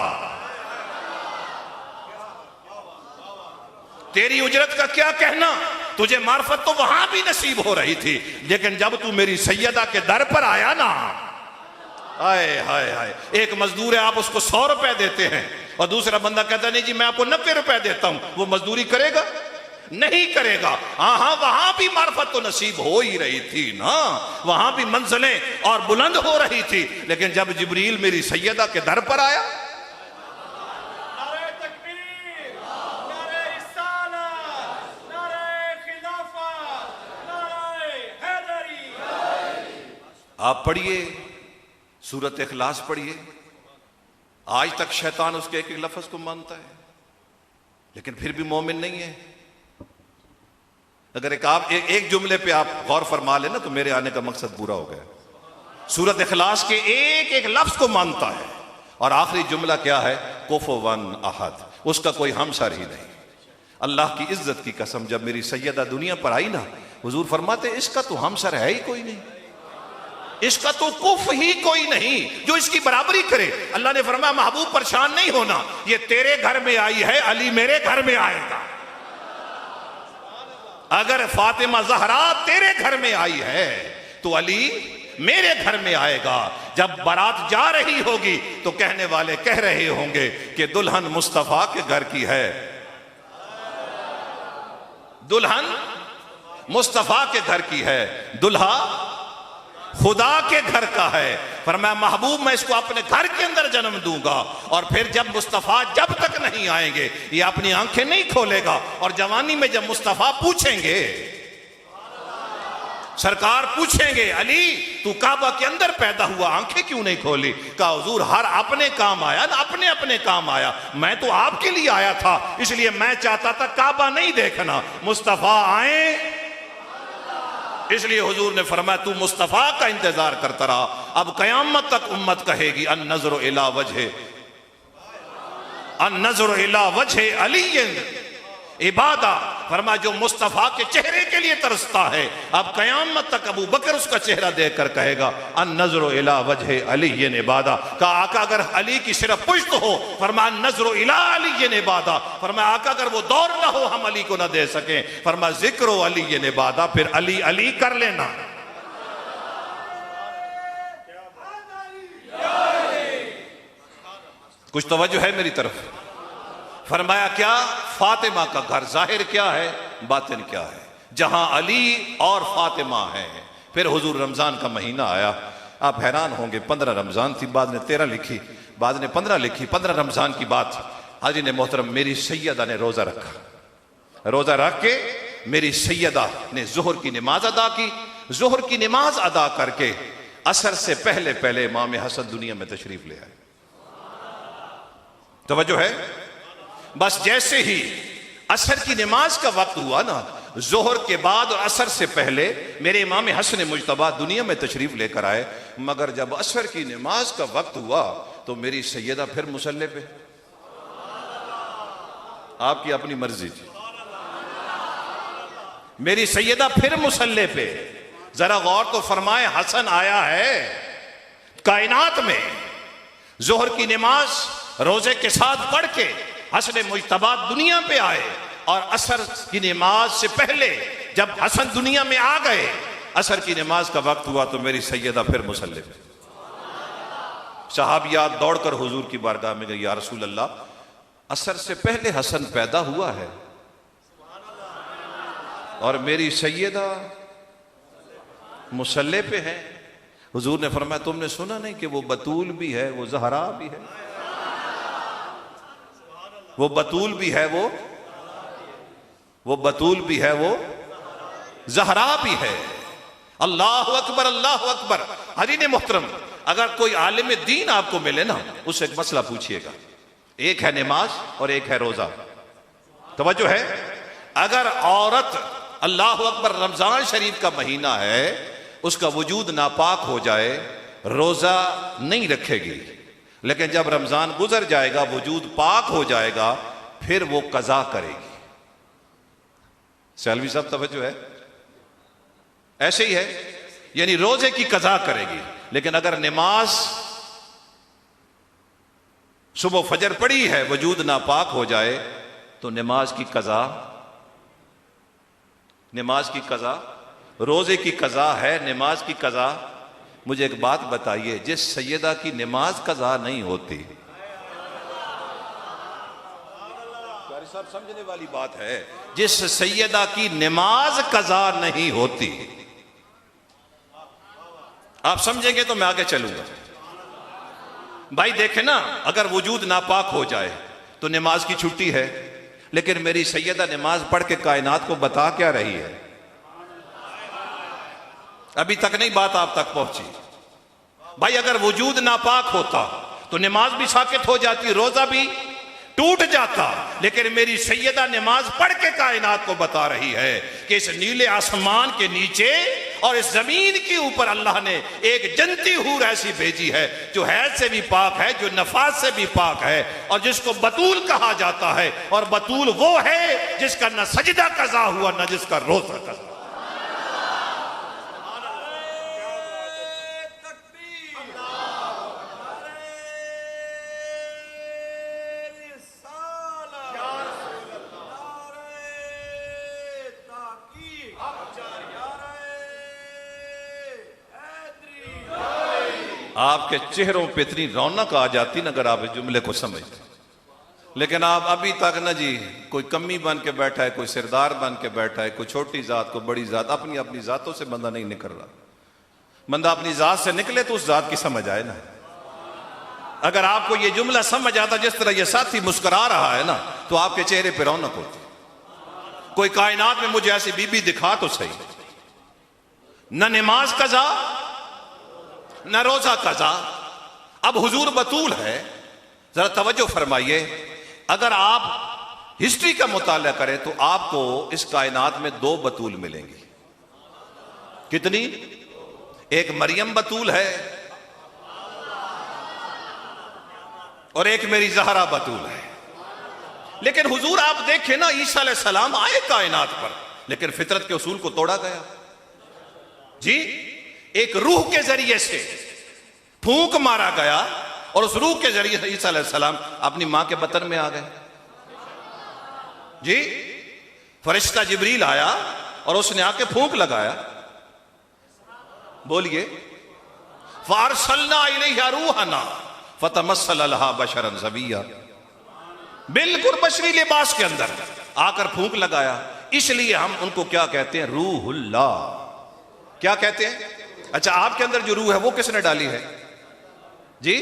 तेरी उजरत का क्या कहना, तुझे मार्फत तो वहां भी नसीब हो रही थी। लेकिन जब तू मेरी सैयदा के दर पर आया ना, हाय हाय हाय, एक मजदूर है आप उसको 100 रुपए देते हैं और दूसरा बंदा कहता नहीं जी मैं आपको 90 रुपए देता हूं, वो मजदूरी करेगा? नहीं करेगा। हाँ, वहां भी मार्फत तो नसीब हो ही रही थी ना, वहां भी मंजिलें और बुलंद हो रही थी। लेकिन जब जिब्रील मेरी सैयदा के दर पर आया, आप पढ़िए सूरत इखलास पढ़िए, आज तक शैतान उसके एक एक लफ्ज को मानता है लेकिन फिर भी मोमिन नहीं है। अगर एक जुमले पे आप गौर फरमा लेना तो मेरे आने का मकसद पूरा हो गया। सूरत इखलास के एक एक लफ्ज को मानता है और आखिरी जुमला क्या है? कुफुवन अहद, उसका कोई हमसर ही नहीं। अल्लाह की इज्जत की कसम जब मेरी सैयदा दुनिया पर आई ना, हुजूर फरमाते इसका तो हमसर है ही कोई नहीं, इसका तो कुफ ही कोई नहीं जो इसकी बराबरी करे। अल्लाह ने फरमाया महबूब परेशान नहीं होना, ये तेरे घर में आई है, अली मेरे घर में आएगा। अगर फातिमा जहरा तेरे घर में आई है तो अली मेरे घर में आएगा। जब बारात जा रही होगी तो कहने वाले कह रहे होंगे कि दुल्हन मुस्तफा के घर की है, दुल्हन मुस्तफा के घर की है, दुल्हा खुदा के घर का है। फरमाया महबूब मैं इसको अपने घर के अंदर जन्म दूंगा और फिर जब मुस्तफा जब तक नहीं आएंगे ये अपनी आंखें नहीं खोलेगा। और जवानी में जब मुस्तफा पूछेंगे, सरकार पूछेंगे अली तू काबा के अंदर पैदा हुआ आंखें क्यों नहीं खोली? कहा हुजूर हर अपने काम आया ना, अपने अपने काम आया, मैं तो आपके लिए आया था, इसलिए मैं चाहता था काबा नहीं देखना, मुस्तफा आए। इसलिए हुजूर ने फरमाया तू मुस्तफा का इंतजार करता रहा। अब कयामत तक उम्मत कहेगी अन नजर इला वजह अली इबादा। फरमा जो मुस्तफा के चेहरे के लिए तरसता है, अब कयामत तक अबू बकर उसका चेहरा देखकर कहेगा अन नजर इला वजह अली इबादा। का आका अगर अली की सिर्फ पुश्त हो, फरमा नजर इला अली इबादा। फरमा आका अगर वो दौर ना हो हम अली को ना दे सके, फरमा जिक्र अली इबादा, फिर अली अली कर लेना। कुछ तवज्जो है मेरी तरफ? फरमाया क्या? फातिमा का घर जाहिर क्या है, बातिन क्या है? जहां अली और फातिमा है फिर हुजूर रमजान का महीना आया। आप हैरान होंगे, 15 रमजान थी, बाद ने 13 लिखी, बाद ने 15 लिखी। 15 रमजान की बात, हाजी ने मोहतरम मेरी सैयदा ने रोजा रखा। रोजा रख के मेरी सैयदा ने जोहर की नमाज अदा की। जोहर की नमाज अदा करके असर से पहले पहले इमाम हसन दुनिया में तशरीफ ले आए। तवज्जो है। बस जैसे ही असर की नमाज का वक्त हुआ ना, जोहर के बाद और असर से पहले मेरे इमाम हसन मुजतबा दुनिया में तशरीफ लेकर आए। मगर जब असर की नमाज का वक्त हुआ तो मेरी सैयदा फिर मुसल्ले पे। आपकी अपनी मर्जी थी, मेरी सैयदा फिर मुसल्ले पे। जरा गौर तो फरमाए, हसन आया है कायनात में, जोहर की नमाज रोजे के साथ पढ़ के हसन मुजतबा दुनिया पे आए। और असर की नमाज से पहले जब हसन दुनिया में आ गए, असर की नमाज का वक्त हुआ तो मेरी सैयदा फिर मुसल्ले पे। सहाबियात दौड़कर हुजूर की बारगाह में गई, या रसूल अल्लाह, असर से पहले हसन पैदा हुआ है और मेरी सैयदा मुसल्ले पे है। हुजूर ने फरमाया, तुमने सुना नहीं कि वो बतूल भी है, वो ज़हरा भी है, वो बतूल भी है, वो बतूल भी है, वो ज़हरा भी है। अल्लाह अकबर, अल्लाह अकबर। हजी ने मोहतरम, अगर कोई आलिम दीन आपको मिले ना, उससे एक मसला पूछिएगा। एक है नमाज और एक है रोजा। तवज्जो है। अगर औरत, अल्लाह अकबर, रमजान शरीफ का महीना है, उसका वजूद नापाक हो जाए, रोजा नहीं रखेगी, लेकिन जब रमजान गुजर जाएगा, वजूद पाक हो जाएगा, फिर वो कजा करेगी। सैलवी साहब तवज्जो है। ऐसे ही है, यानी रोजे की कजा करेगी। लेकिन अगर नमाज सुबह फजर पड़ी है, वजूद नापाक हो जाए, तो नमाज की कजा, नमाज की कजा, रोजे की कजा है, नमाज की कजा। मुझे एक बात बताइए, जिस सैयदा की नमाज कजा नहीं होती, सब समझने वाली बात है, जिस सैयदा की नमाज कजा नहीं होती, आप समझेंगे तो मैं आगे चलूंगा। भाई देखे ना, अगर वजूद नापाक हो जाए तो नमाज की छुट्टी है, लेकिन मेरी सैयदा नमाज पढ़ के कायनात को बता क्या रही है? अभी तक नहीं बात आप तक पहुंची। भाई अगर वजूद नापाक होता तो नमाज भी साकित हो जाती, रोजा भी टूट जाता, लेकिन मेरी सैयदा नमाज पढ़ के कायनात को बता रही है कि इस नीले आसमान के नीचे और इस जमीन के ऊपर अल्लाह ने एक जन्नती हूर ऐसी भेजी है जो हैज से भी पाक है, जो नफास से भी पाक है, और जिसको बतूल कहा जाता है। और बतूल वो है जिसका न सजदा कजा हुआ, न जिसका रोजा कजा। आपके चेहरों पे इतनी रौनक आ जाती ना अगर आप इस जुमले को समझते, लेकिन आप अभी तक ना जी, कोई कमी बन के बैठा है, कोई सरदार बन के बैठा है, कोई छोटी जात को बड़ी जात, अपनी अपनी जातों से बंदा नहीं निकल रहा। बंदा अपनी जात से निकले तो उस जात की समझ आए ना। अगर आपको ये जुमला समझ आता, जिस तरह ये साथी मुस्कुरा रहा है ना, तो आपके चेहरे पर रौनक होती। कोई कायनात में मुझे ऐसी बीबी दिखा तो सही, न नमाज कजा न रोजा कजा। अब हुजूर बतूल है, जरा तवज्जो फरमाइए। अगर आप हिस्ट्री का मुताला करें तो आपको इस कायनात में 2 बतूल मिलेंगी। कितनी? एक मरियम बतूल है और एक मेरी ज़हरा बतूल है। लेकिन हुजूर आप देखें ना, ईसा अलैहिस्सलाम आए कायनात पर, लेकिन फितरत के उसूल को तोड़ा गया जी। एक रूह के जरिए से फूंक मारा गया और उस रूह के जरिए से ईसा अलैहिस्सलाम अपनी मां के बतन में आ गए जी। फरिश्ता जिब्रील आया और उसने आके फूंक लगाया। बोलिए, फारसलना इलैहा रूहना फतमस्सल लहा बशरन सविया। बिल्कुल बशरी लिबास के अंदर आकर फूंक लगाया। इसलिए हम उनको क्या कहते हैं? रूहुल्लाह। क्या कहते हैं? अच्छा, आपके अंदर जो रूह है वो किसने डाली है जी?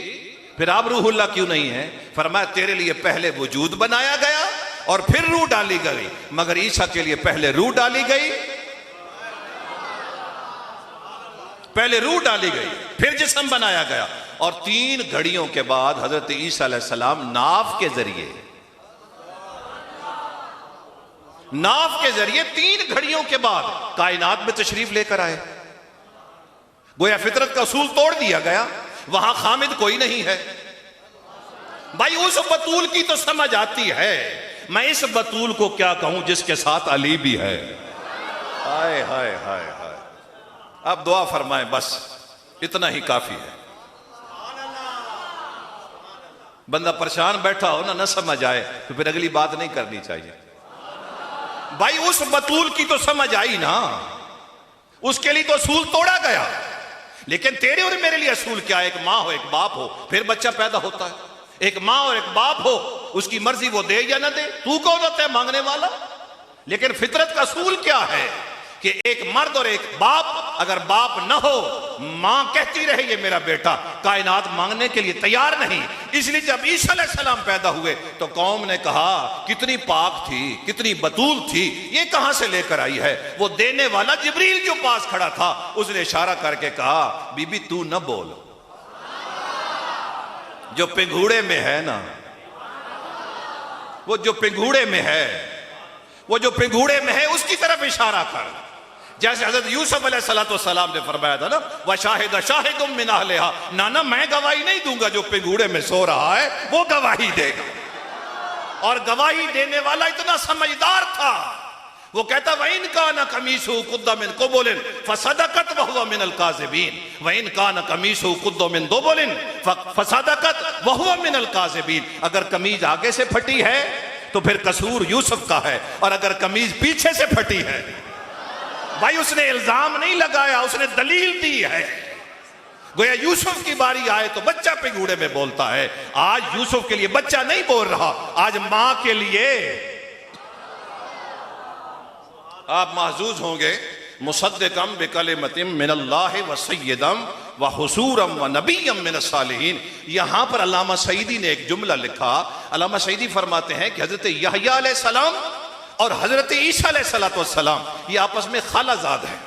फिर आप रूहुल्लाह क्यों नहीं है? फरमाया तेरे लिए पहले वजूद बनाया गया और फिर रूह डाली गई, मगर ईसा के लिए पहले रूह डाली गई, पहले रूह डाली गई फिर जिस्म बनाया गया। और 3 घड़ियों के बाद हजरत ईसा अलैहिस्सलाम नाव के जरिए 3 घड़ियों के बाद कायनात में तशरीफ लेकर आए। गोया फितरत का असूल तोड़ दिया गया, वहां खामिद कोई नहीं है। भाई उस बतूल की तो समझ आती है, मैं इस बतूल को क्या कहूं जिसके साथ अली भी है। हाय हाय हाय हाय। अब दुआ फरमाएं, बस इतना ही काफी है। बंदा परेशान बैठा हो ना समझ आए तो फिर अगली बात नहीं करनी चाहिए। भाई उस बतूल की तो समझ आई ना, उसके लिए तो असूल तोड़ा गया। लेकिन तेरे और मेरे लिए असूल क्या है? एक माँ हो, एक बाप हो, फिर बच्चा पैदा होता है। एक माँ और एक बाप हो, उसकी मर्जी वो दे या ना दे, तू कौन होता है मांगने वाला? लेकिन फितरत का असूल क्या है कि एक मर्द और एक बाप, अगर बाप न हो, मां कहती रहे ये मेरा बेटा, कायनात मांगने के लिए तैयार नहीं। इसलिए जब ईसा अलैहिस्सलाम पैदा हुए तो कौम ने कहा कितनी पाक थी, कितनी बतूल थी, ये कहां से लेकर आई है? वो देने वाला जिब्रील जो पास खड़ा था, उसने इशारा करके कहा बीबी तू न बोल, जो पिंगूड़े में है ना, वो जो पिंगूड़े में है, वो जो पिंगूड़े में है उसकी तरफ इशारा कर। जैसे हजरत यूसुफ अलैहिस्सलाम ने फरमाया था ना, व शाहिद शाहिदुम मिन अहलिहा, ना मैं गवाही नहीं दूंगा, जो पिंगूड़े में सो रहा है वो गवाही देगा। और गवाही देने वाला इतना समझदार था, वो कहता व इन कान कमीसहु कुद्दा मिन कुबुलिन फसदकत व हुवा मिनल काज़िबीन, व इन कान कमीसहु कुद्दा मिन दुबुलिन फसदकत व हुवा मिनल काज़िबीन। अगर कमीज आगे से फटी है तो फिर कसूर यूसुफ का है, और अगर कमीज पीछे से फटी है, भाई उसने इल्जाम नहीं लगाया, उसने दलील दी है। गोया यूसुफ की बारी आए तो बच्चा पिंगूड़े में बोलता है। आज यूसुफ के लिए बच्चा नहीं बोल रहा, आज मां के लिए आप महजूज होंगे। मुसद्दिक़म बिकलिमतिम मिनल्लाहि व सय्यदम व हुसूरम व नबिय्यम मिनस सालिहीन। यहां पर अल्लामा सईदी ने एक जुमला लिखा। अल्लामा सईदी फरमाते हैं कि हजरत यहया अलैहिस्सलाम और हजरत ईसा अलैहिस्सलाम ये आपस में खालाजाद हैं।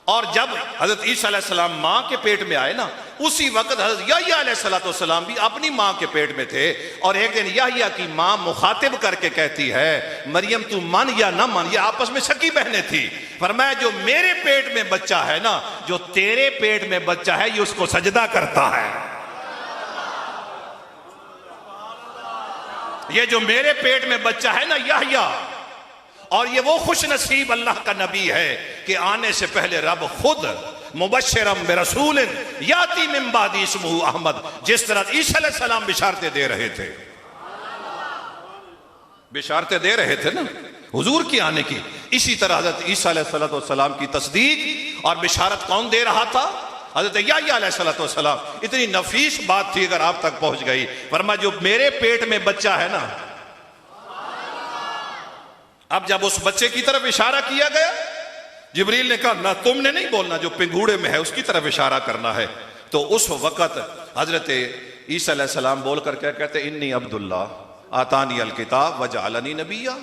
और जब हजरत ईसा अलैहिस्सलाम माँ के पेट में आए ना, उसी वक्त हजरत यहया अलैहिस्सलाम भी अपनी माँ के पेट में थे। और एक दिन यहया की माँ मुखातिब करके कहती है, मरियम तू मान या ना मान, ये आपस में सकी बहनें थी। फरमाया जो मेरे पेट में बच्चा है ना, जो तेरे पेट में बच्चा है, ये उसको सजदा करता है। ये जो मेरे पेट में बच्चा है ना यहया, और ये वो खुश नसीब अल्लाह का नबी है कि आने से पहले रब खुद मुबश्शिरम बिरसूलिन याती मिन बादी इस्मुहु अहमद, जिस तरह ईसा अलैहिस्सलाम बिशारतें दे रहे थे, बिशारतें दे रहे थे ना हुजूर की आने की, इसी तरह हजरत ईसा अलैहिस्सलाम की तस्दीक और बिशारत कौन दे रहा था? हजरत यहया अलैहिस्सलाम। इतनी नफीस बात थी, अगर आप तक पहुंच गई। फरमाया जो मेरे पेट में बच्चा है ना, अब जब उस बच्चे की तरफ इशारा किया गया, जिब्रील ने कहा ना तुमने नहीं बोलना, जो पिंगूड़े में है उसकी तरफ इशारा करना है। तो उस वक़्त हजरत ईसा अलैहिस्सलाम बोल कर क्या कहते, इन्नी अब्दुल्ला आतानी अल किताब व जअलनी नबिय्या।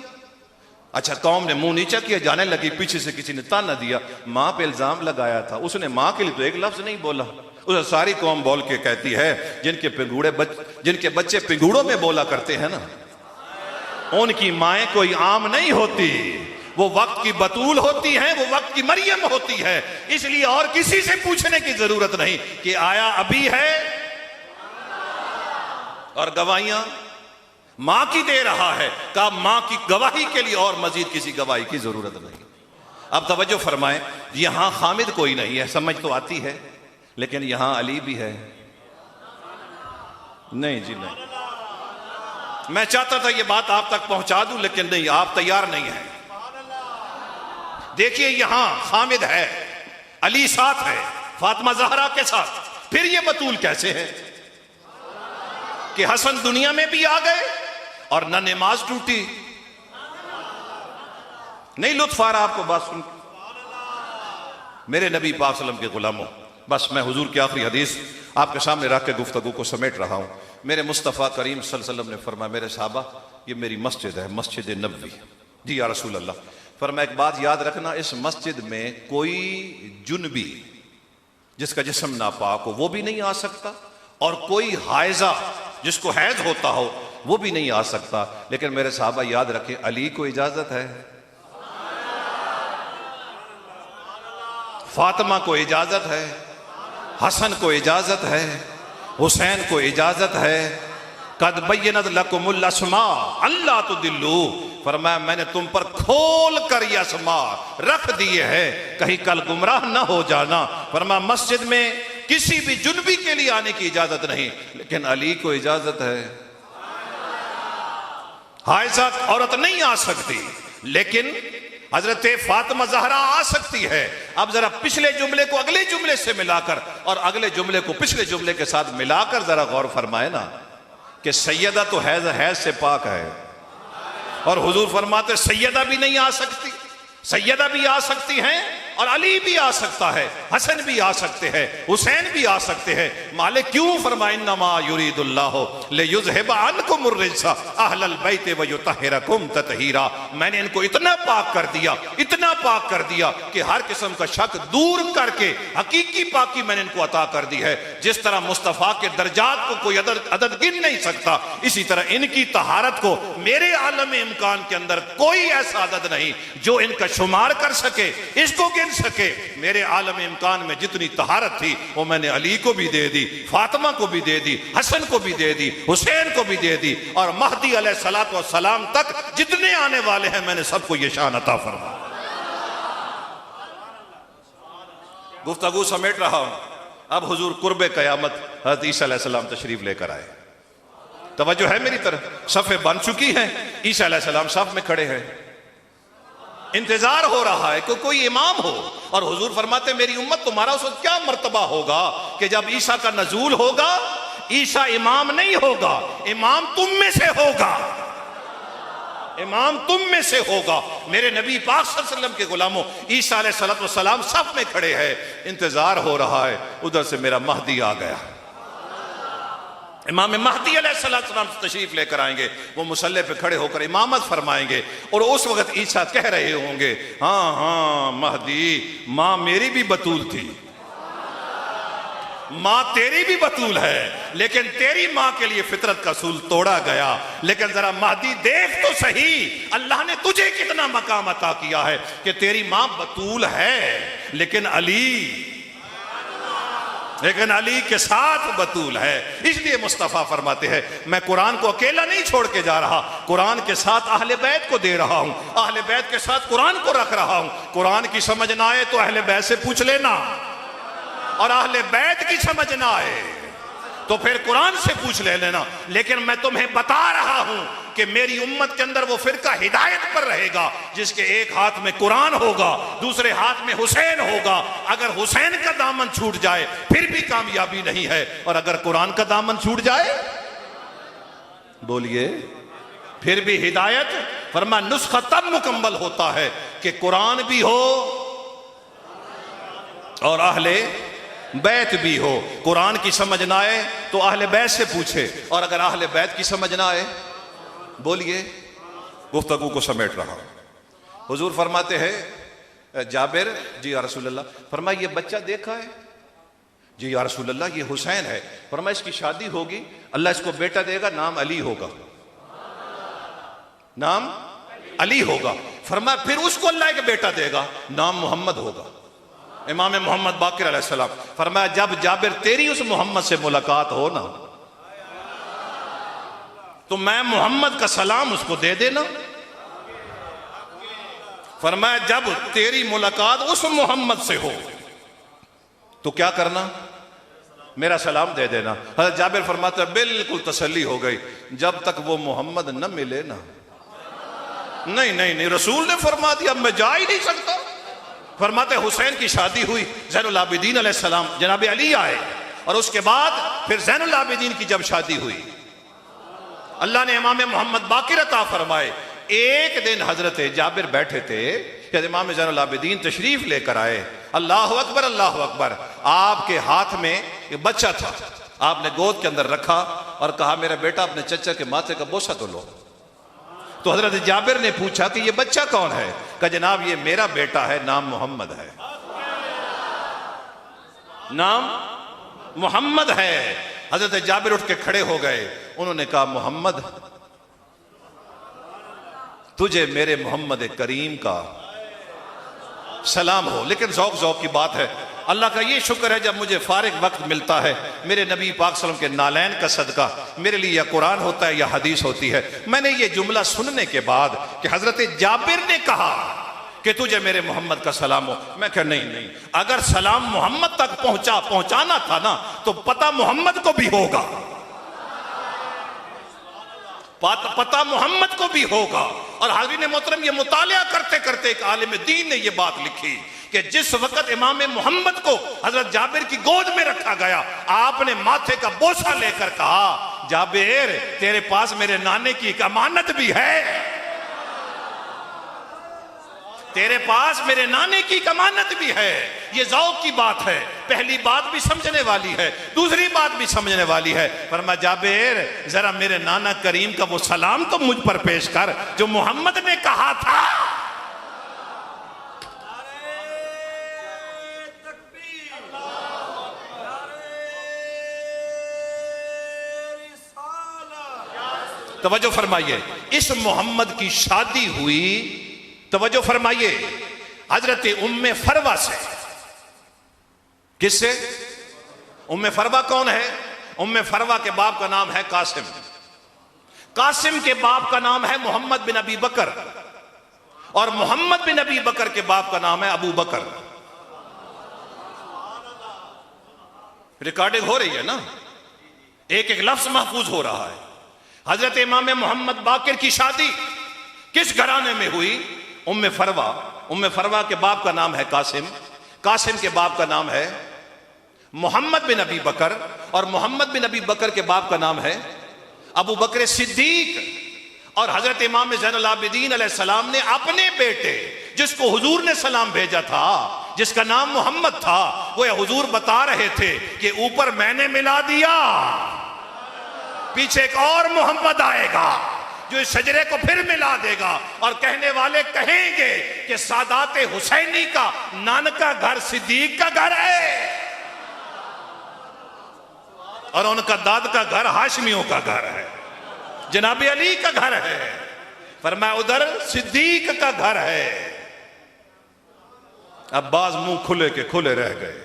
अच्छा, कौम ने मुंह नीचा किया, जाने लगी, पीछे से किसी ने ताना दिया, माँ पे इल्जाम लगाया था, उसने माँ के लिए तो एक लफ्ज नहीं बोला। उसे सारी कौम बोल के कहती है जिनके बच्चे पिंगूड़ों में बोला करते हैं ना, उनकी माएँ कोई आम नहीं होती, वो वक्त की बतूल होती हैं, वो वक्त की मरियम होती है। इसलिए और किसी से पूछने की जरूरत नहीं कि आया अभी है, और गवाहियां मां की दे रहा है। कहा मां की गवाही के लिए और मजीद किसी गवाही की जरूरत नहीं। अब तवज्जो फरमाएं, यहां हामिद कोई नहीं है, समझ तो आती है, लेकिन यहां अली भी है। नहीं जी नहीं, मैं चाहता था ये बात आप तक पहुंचा दूं, लेकिन नहीं, आप तैयार नहीं हैं। देखिए यहां हामिद है, अली साथ है, फातिमा ज़हरा के साथ। फिर ये बतूल कैसे है कि हसन दुनिया में भी आ गए और न नमाज टूटी? नहीं लुत्फ आ रहा आपको बात सुन? मेरे नबी पाक सल्लल्लाहु अलैहि वसल्लम के गुलामों, बस मैं हुजूर की आखिरी हदीस आपके सामने रख के गुफ्तगू को समेट रहा हूँ। मेरे मुस्तफ़ा करीम सल्लल्लाहु अलैहि वसल्लम ने फरमाया, मेरे साहबा ये मेरी मस्जिद है, मस्जिद नबवी। जी या रसूल अल्लाह। फरमाया एक बात याद रखना, इस मस्जिद में कोई जुनबी जिसका जिस्म नापाक हो वो भी नहीं आ सकता, और कोई हायजा जिसको हैज होता हो वो भी नहीं आ सकता। लेकिन मेरे साहबा याद रखें, अली को इजाजत है, फातिमा को इजाजत है, हसन को इजाजत है, हुसैन को इजाजत है। कद बय्यनत लकुमुल अस्मा अल्लाह तुदिल्लू। फरमाया मैंने तुम पर खोल कर ये अस्मा रख दिए हैं, कहीं कल गुमराह ना हो जाना। फरमाया मस्जिद में किसी भी जुनबी के लिए आने की इजाजत नहीं, लेकिन अली को इजाजत है। हायजा औरत नहीं आ सकती, लेकिन हजरत फातिमा ज़हरा आ सकती है। अब जरा पिछले जुमले को अगले जुमले से मिलाकर और अगले जुमले को पिछले जुमले के साथ मिलाकर जरा गौर फरमाए ना, कि सैयदा तो हैज से पाक है, और हुजूर फरमाते सैयदा भी नहीं आ सकती, सैयदा भी आ सकती हैं और अली भी आ सकता है, हसन भी आ सकते हैं, हुसैन भी आ सकते हैं। मालिक क्यों फरमाए, इन्नमा युरीदुल्लाहु लियुज़हिबा अन्कुम अर्रिज्सा अहलल बैत व युतहिरकुम ततहीरा। मैंने इनको इतना पाक कर दिया, इतना पाक कर दिया कि हर किस्म का शक दूर करके हकीकी पाकी मैंने इनको अता कर दी है। जिस तरह मुस्तफ़ा के दर्जात को कोई अदद गिन नहीं सकता, इसी तरह इनकी तहारत को मेरे आलम इम्कान के अंदर कोई ऐसा अदद नहीं जो इनका शुमार कर सके, इसको गिन सके। मेरे आलम इम्कान में जितनी तहारत थी वो मैंने अली को भी दे दी, फातिमा को भी दे दी, हसन को भी दे दी, हुसैन को भी दे दी, और महदी अलैहिस्सलातु वस्सलाम तक जितने आने वाले हैं मैंने सबको ये शान अता फरमा। गुफ्तगू समेट रहा हूं। अब हुजूर कुर्बे कयामत हज़रत ईसा अलैहिस्सलाम तशरीफ लेकर आए। तवज्जो है मेरी तरफ, सफ़े बन चुकी हैं, ईसा अलैहिस्सलाम सफ में खड़े हैं, इंतजार हो रहा है कि कोई इमाम हो। और हुजूर फरमाते मेरी उम्मत तुम्हारा उस वक्त क्या मर्तबा होगा कि जब ईसा का नजूल होगा, ईसा इमाम नहीं होगा, इमाम तुम में से होगा, इमाम तुम में से होगा। मेरे नबी पाक सल्लल्लाहु अलैहि वसल्लम के गुलामों, ईसा अलैहिस्सलाम सफ में खड़े हैं, इंतजार हो रहा है। उधर से मेरा महदी आ गया, इमाम महदी अलैहिस्सलाम तशरीफ लेकर आएंगे, वो मुसल्ले पे खड़े होकर इमामत फरमाएंगे। और उस वक्त ईसा कह रहे होंगे, हाँ हाँ महदी, माँ मेरी भी बतूल थी, माँ तेरी भी बतूल है, लेकिन तेरी माँ के लिए फितरत का सूल तोड़ा गया। लेकिन जरा महदी देख तो सही, अल्लाह ने तुझे कितना मकाम अता किया है कि तेरी माँ बतूल है, लेकिन अली के साथ बतूल है। इसलिए मुस्तफ़ा फरमाते हैं मैं कुरान को अकेला नहीं छोड़ के जा रहा, कुरान के साथ अहले बैत को दे रहा हूं, अहले बैत के साथ कुरान को रख रहा हूं। कुरान की समझ ना आए तो अहले बैत से पूछ लेना, और अहले बैत की समझ ना आए तो फिर कुरान से पूछ लेना। लेकिन मैं तुम्हें बता रहा हूं कि मेरी उम्मत के अंदर वो फिरका हिदायत पर रहेगा जिसके एक हाथ में कुरान होगा, दूसरे हाथ में हुसैन होगा। अगर हुसैन का दामन छूट जाए फिर भी कामयाबी नहीं है, और अगर कुरान का दामन छूट जाए, बोलिए, फिर भी हिदायत। फरमा नुस्खा तब मुकम्मल होता है कि कुरान भी हो और अहले बैत भी हो। कुरान की समझ ना आए तो अहले बैत से पूछे, और अगर अहले बैत की समझ ना आए, बोलिए, गुफ्तगू को समेट रहा हूं। हुजूर फरमाते हैं जाबिर, जी या रसूल अल्लाह, फरमाया ये बच्चा देखा है? जी या रसूल अल्लाह ये हुसैन है। फरमाया इसकी शादी होगी, अल्लाह इसको बेटा देगा, नाम अली होगा, नाम अली होगा। फरमाया फिर उसको अल्लाह एक बेटा देगा, नाम मोहम्मद होगा, इमाम मोहम्मद बाकिर अलैहिस्सलाम। फरमाया जब जाबिर तेरी उस मोहम्मद से मुलाकात हो ना, तो मैं मोहम्मद का सलाम उसको दे देना। फरमाया जब तेरी मुलाकात उस मोहम्मद से हो तो क्या करना, मेरा सलाम दे देना। हज़रत जाबिर फरमाते बिल्कुल तसल्ली हो गई, जब तक वो मोहम्मद न मिले ना। नहीं नहीं नहीं, रसूल ने फरमा दिया, मैं जा ही नहीं सकता। फरमाते हुसैन की शादी हुई, ज़ैनुल आबिदीन अलैहिस्सलाम जनाब अली आए, और उसके बाद फिर ज़ैनुल आबिदीन की जब शादी हुई, अल्लाह ने इमाम मोहम्मद बाकिर अता फरमाए। एक दिन हजरत जाबिर बैठे थे कि इमाम ज़ैनुल आबिदीन तशरीफ लेकर आए। अल्लाह अकबर अल्लाह अकबर। आपके हाथ में एक बच्चा था, आपने गोद के अंदर रखा और कहा मेरा बेटा अपने चचा के माथे का बोसा तो लो। तो हजरत जाबिर ने पूछा कि ये बच्चा कौन है? कहा जनाब ये मेरा बेटा है, नाम मोहम्मद है, नाम मोहम्मद है। हजरत जाबिर उठ के खड़े हो गए, उन्होंने कहा मोहम्मद तुझे मेरे मोहम्मद करीम का सलाम हो। लेकिन ज़ौक ज़ौक की बात है, अल्लाह का ये शुक्र है जब मुझे फारिग वक्त मिलता है मेरे नबी पाक सल्लल्लाहु अलैहि वसल्लम के नालैन का सदका मेरे लिए या कुरान होता है या हदीस होती है। मैंने ये जुमला सुनने के बाद कि हजरत जाबिर ने कहा कि तुझे मेरे मोहम्मद का सलाम हो, मैं कहा नहीं नहीं, अगर सलाम मोहम्मद तक पहुंचाना था ना तो पता मोहम्मद को भी होगा, पता मोहम्मद को भी होगा। और हाज़रीन मोहतरम ये मुतालिया करते करते एक आलिम दीन ने ये बात लिखी कि जिस वक्त इमाम मोहम्मद को हजरत जाबिर की गोद में रखा गया, आपने माथे का बोसा लेकर कहा जाबिर तेरे पास मेरे नाने की एक अमानत भी है, तेरे पास मेरे नाने की अमानत भी है। ये ज़ौक़ की बात है, पहली बात भी समझने वाली है, दूसरी बात भी समझने वाली है। फरमा जाबिर जरा मेरे नाना करीम का वो सलाम तो मुझ पर पेश कर जो मोहम्मद ने कहा था। तवज्जो फरमाइए, इस मोहम्मद की शादी हुई, तवज्जो फरमाइए, हजरत उम्मे फरवा से। किससे? उम्मे फरवा कौन है? उम्मे फरवा के बाप का नाम है कासिम, कासिम के बाप का नाम है मोहम्मद बिन अबी बकर, और मोहम्मद बिन अबी बकर के बाप का नाम है अबू बकर। रिकॉर्डिंग हो रही है ना, एक एक लफ्ज महफूज हो रहा है। हजरत इमाम मोहम्मद बाकिर की शादी किस घराने में हुई? उम्मे फरवा। उम्मे फरवा के बाप का नाम है कासिम, कासिम के बाप का नाम है मोहम्मद बिन अबी बकर, और मोहम्मद बिन अबी बकर के बाप का नाम है अबू बकर सिद्दीक। और हजरत इमाम ज़ैनुल आबिदीन अलैहिस्सलाम ने अपने बेटे जिसको हुजूर ने सलाम भेजा था, जिसका नाम मोहम्मद था, वो हुजूर बता रहे थे कि ऊपर मैंने मिला दिया, पीछे एक और मोहम्मद आएगा जो इस शजरे को फिर मिला देगा, और कहने वाले कहेंगे कि सादात हुसैनी का नानका घर सिद्दीक का घर है और उनका दाद का घर हाशमियों का घर है, जनाब अली का घर है। फरमाया उधर सिद्दीक का घर है। अब्बास मुंह खुले के खुले रह गए,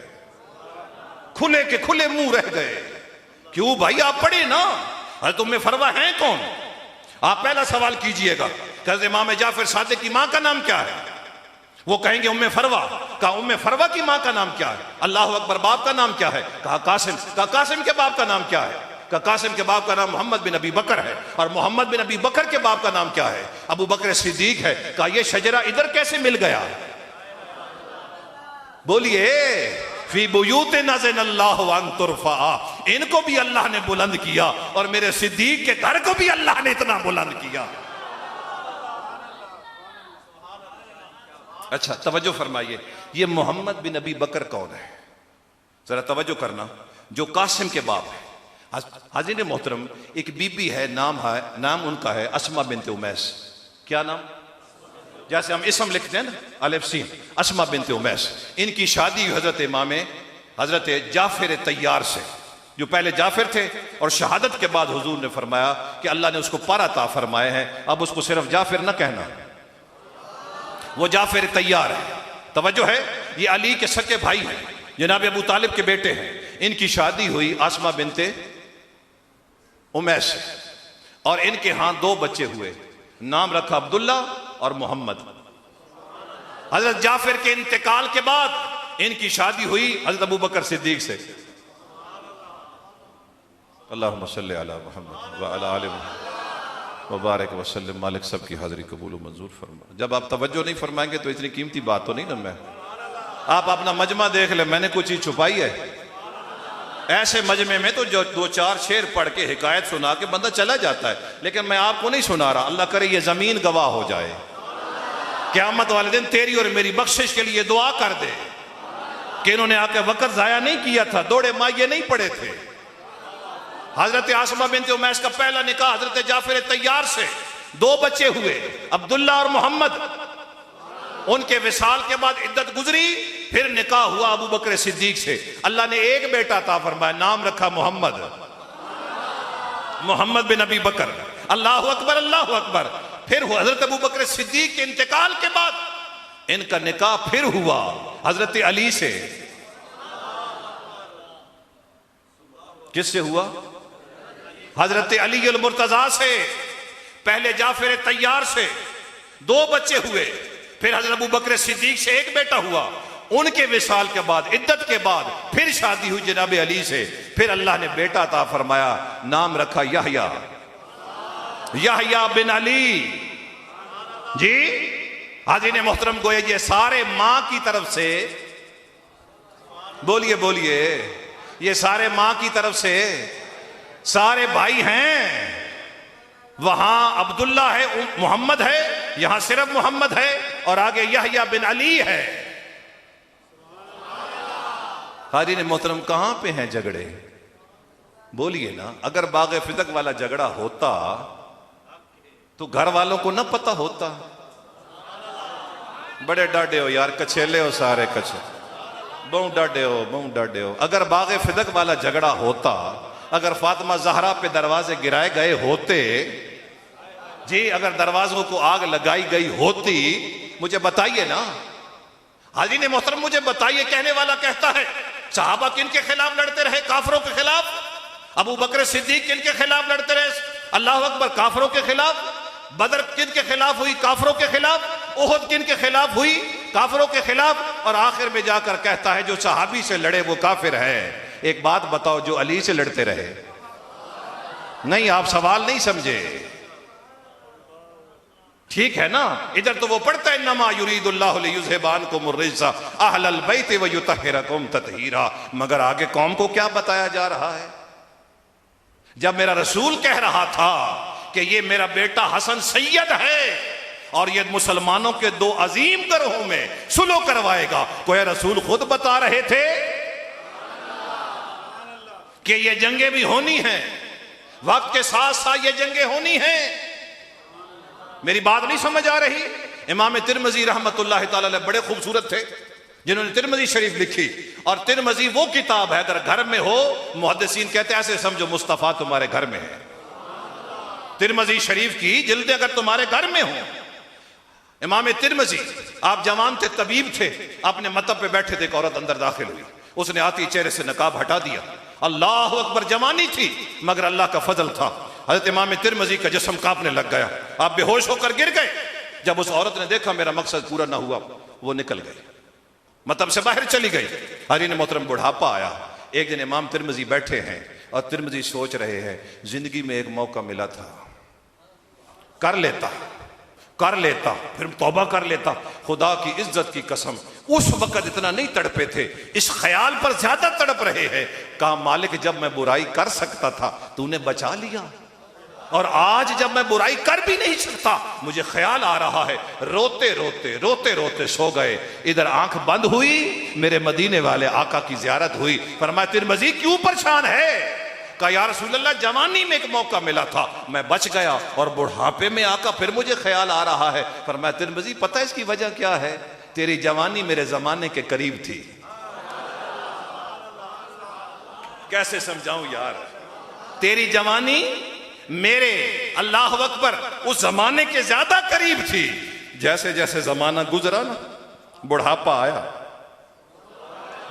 खुले के खुले मुंह रह गए। क्यों भाई आप पढ़े ना, अरे तुम में फरवा हैं कौन? आप पहला सवाल कीजिएगा कि इमाम जाफर सादिक की मां का नाम क्या है? वो कहेंगे उम्मे फरवा। कहा उम्मे फरवा की मां का नाम क्या है? अल्लाह अकबर। बाप का नाम क्या है? कहा कासिम। कहा कासिम के बाप का नाम क्या है? कहा कासिम के बाप का नाम मोहम्मद बिन अबी बकर है, और मोहम्मद बिन अबी बकर के बाप का नाम क्या है? अबू बकर सिद्दीक है। कहा यह शजरा इधर कैसे मिल गया? बोलिए फी बुयूत नज़नल्लाहु अन तुरफा, इनको भी अल्लाह ने बुलंद किया और मेरे सिद्दीक के घर को भी अल्लाह ने इतना बुलंद किया। अच्छा तवज्जो फरमाइए, ये मोहम्मद बिन अबी बकर कौन है? जरा तवज्जो करना, जो कासिम के बाप है। हाज़रीन मोहतरम, एक बीबी है, नाम उनका है अस्मा बिनत उमैस। क्या नाम? जैसे हम इसम लिखते हैं ना, अलिफ सीन, अस्मा बिनत उमैस। इनकी शादी हजरत इमाम हजरत जाफर तैयार से, जो पहले जाफिर थे और शहादत के बाद हुजूर ने फरमाया कि अल्लाह ने उसको पारा ता फरमाए हैं, अब उसको सिर्फ जाफिर न कहना, वो जाफिर तैयार है। तवज्जो है, ये अली के सके भाई हैं, जनाब अबू तालिब के बेटे हैं। इनकी शादी हुई आसमा बिनते उमैस, और इनके यहां दो बच्चे हुए, नाम रखा अब्दुल्ला और मोहम्मद। हजरत जाफिर के इंतकाल के बाद इनकी शादी हुई हजरत अबू बकर सिद्दीक से। अल्लाहुम्मा सल्ली अला मुहम्मद व अला आलि मुहम्मद व बारिक व सल्लिम। मालिक सब की हाजिरी कबूल व मंजूर फरमा। जब आप तवज्जो नहीं फरमाएंगे तो इतनी कीमती बात तो नहीं ना। मैं आप अपना मजमा देख ले, मैंने कुछ चीज छुपाई है? ऐसे मजमे में तो जो दो चार शेर पढ़ के हिकायत सुना के बंदा चला जाता है, लेकिन मैं आपको नहीं सुना रहा। अल्लाह करे ये जमीन गवाह हो जाए, क़यामत वाले दिन तेरी और मेरी बख्शिश के लिए दुआ कर दे। कि इन्होंने आके वक्त जाया नहीं किया था, दौड़े माये नहीं पड़े थे। हजरत आसमा बिनत उमैस का पहला निकाह हजरत जाफर तैयार से, 2 बच्चे हुए, अब्दुल्ला और मोहम्मद। उनके विसाल के बाद इद्दत गुजरी, फिर निकाह हुआ अबू बकर सिद्दीक से। अल्लाह ने एक बेटा अता फरमाया, नाम रखा मोहम्मद, मोहम्मद बिन अबी बकर। अल्लाह अकबर, अल्लाह अकबर। फिर हजरत अबू बकर सिद्दीक के इंतकाल के बाद इनका निकाह फिर हुआ हजरत अली से। किससे हुआ? हजरत अली अल मुर्तजा से। पहले जाफर तैयार से 2 बच्चे हुए, फिर हजरत अबू बकर सिद्दीक से एक बेटा हुआ। उनके विसाल के बाद, इद्दत के बाद फिर शादी हुई जनाब अली से। फिर अल्लाह ने बेटा अता फरमाया, नाम रखा याहया, याहया बिन अली जी। हाज़िरीन मोहतरम, गोये ये सारे मां की तरफ से, बोलिए बोलिए, ये सारे मां की तरफ से सारे भाई हैं। वहां अब्दुल्ला है, मोहम्मद है, यहां सिर्फ मोहम्मद है, और आगे यहया बिन अली है। हाज़िरीन मोहतरम, कहां पे हैं झगड़े? बोलिए ना। अगर बाग़े फिदक वाला झगड़ा होता तो घर वालों को ना पता होता। बड़े डाडे हो यार, कछेले हो सारे, कछे बहु डाडे हो, बहु डाडे हो। अगर बाग़े फिदक वाला झगड़ा होता, अगर फातिमा ज़हरा पे दरवाजे गिराए गए होते जी, अगर दरवाजों को आग लगाई गई होती, मुझे बताइए ना। हाज़िरीन मोहतरम, मुझे बताइए। कहने वाला कहता है सहाबा किन के खिलाफ लड़ते रहे? काफरों के खिलाफ। अबू बकर सिद्दीक किन के खिलाफ लड़ते रहे? अल्लाह अकबर, काफरों के खिलाफ। बदर किन के खिलाफ हुई? काफरों के खिलाफ। उहुद किन के खिलाफ हुई? काफरों के खिलाफ। और आखिर में जाकर कहता है जो सहाबी से लड़े वो काफिर है। एक बात बताओ, जो अली से लड़ते रहे? नहीं, आप सवाल नहीं समझे, ठीक है ना। इधर तो वो पढ़ता है, नमा युरीदुल्लाहु लियुज़हिबानकुम अर्रिज्सा अहलल बैति व युतहिरकुम तत्हीरा। मगर आगे कौम को क्या बताया जा रहा है? जब मेरा रसूल कह रहा था कि ये मेरा बेटा हसन सैयद है और ये मुसलमानों के 2 अजीम गरोहों में सुलह करवाएगा, कोई रसूल खुद बता रहे थे कि ये जंगें भी होनी हैं, वक्त के साथ साथ ये जंगें होनी हैं। मेरी बात नहीं समझ आ रही? इमाम तिरमिज़ी रहमतुल्लाह तआला अलैह बड़े खूबसूरत थे, जिन्होंने तिरमिज़ी शरीफ लिखी। और तिरमिज़ी वो किताब है, अगर घर में हो, मुहद्दिसीन कहते हैं ऐसे समझो मुस्तफ़ा तुम्हारे घर में है। तिरमिज़ी शरीफ की जिल्दें अगर तुम्हारे घर में हो। इमाम तिरमिज़ी, आप जवान थे, तबीब थे, अपने मतब पे बैठे थे, एक औरत अंदर दाखिल हुई, उसने आती चेहरे से नकाब हटा दिया। अल्लाह अकबर, जवानी थी मगर अल्लाह का फजल था। हजरत इमाम तिरमिज़ी का जिस्म कांपने लग गया, आप बेहोश होकर गिर गए। जब उस औरत ने देखा मेरा मकसद पूरा ना हुआ, वो निकल गई, मतलब से बाहर चली गई। हाज़िरीन मोहतरम, बुढ़ापा आया। एक दिन इमाम तिरमिज़ी बैठे हैं और तिरमिज़ी सोच रहे हैं, जिंदगी में एक मौका मिला था, कर लेता, फिर तौबा कर लेता। खुदा की इज्जत की कसम, उस वक्त इतना नहीं तड़पे थे, इस ख्याल पर ज्यादा तड़प रहे हैं। कहा मालिक, जब मैं बुराई कर सकता था तूने बचा लिया, और आज जब मैं बुराई कर भी नहीं सकता मुझे ख्याल आ रहा है। रोते रोते सो गए। इधर आंख बंद हुई, मेरे मदीने वाले आका की जियारत हुई। फरमाया तिरमिज़ी क्यों परेशान है? कहा या रसूल अल्लाह, जवानी में एक मौका मिला था, मैं बच गया, और बुढ़ापे में आका फिर मुझे ख्याल आ रहा है। फरमाया तिरमिज़ी, पता है इसकी वजह क्या है? तेरी जवानी मेरे जमाने के करीब थी। कैसे समझाऊं यार? तेरी जवानी मेरे, अल्लाह अकबर, उस जमाने के ज्यादा करीब थी। जैसे जैसे जमाना गुजरा ना, बुढ़ापा आया,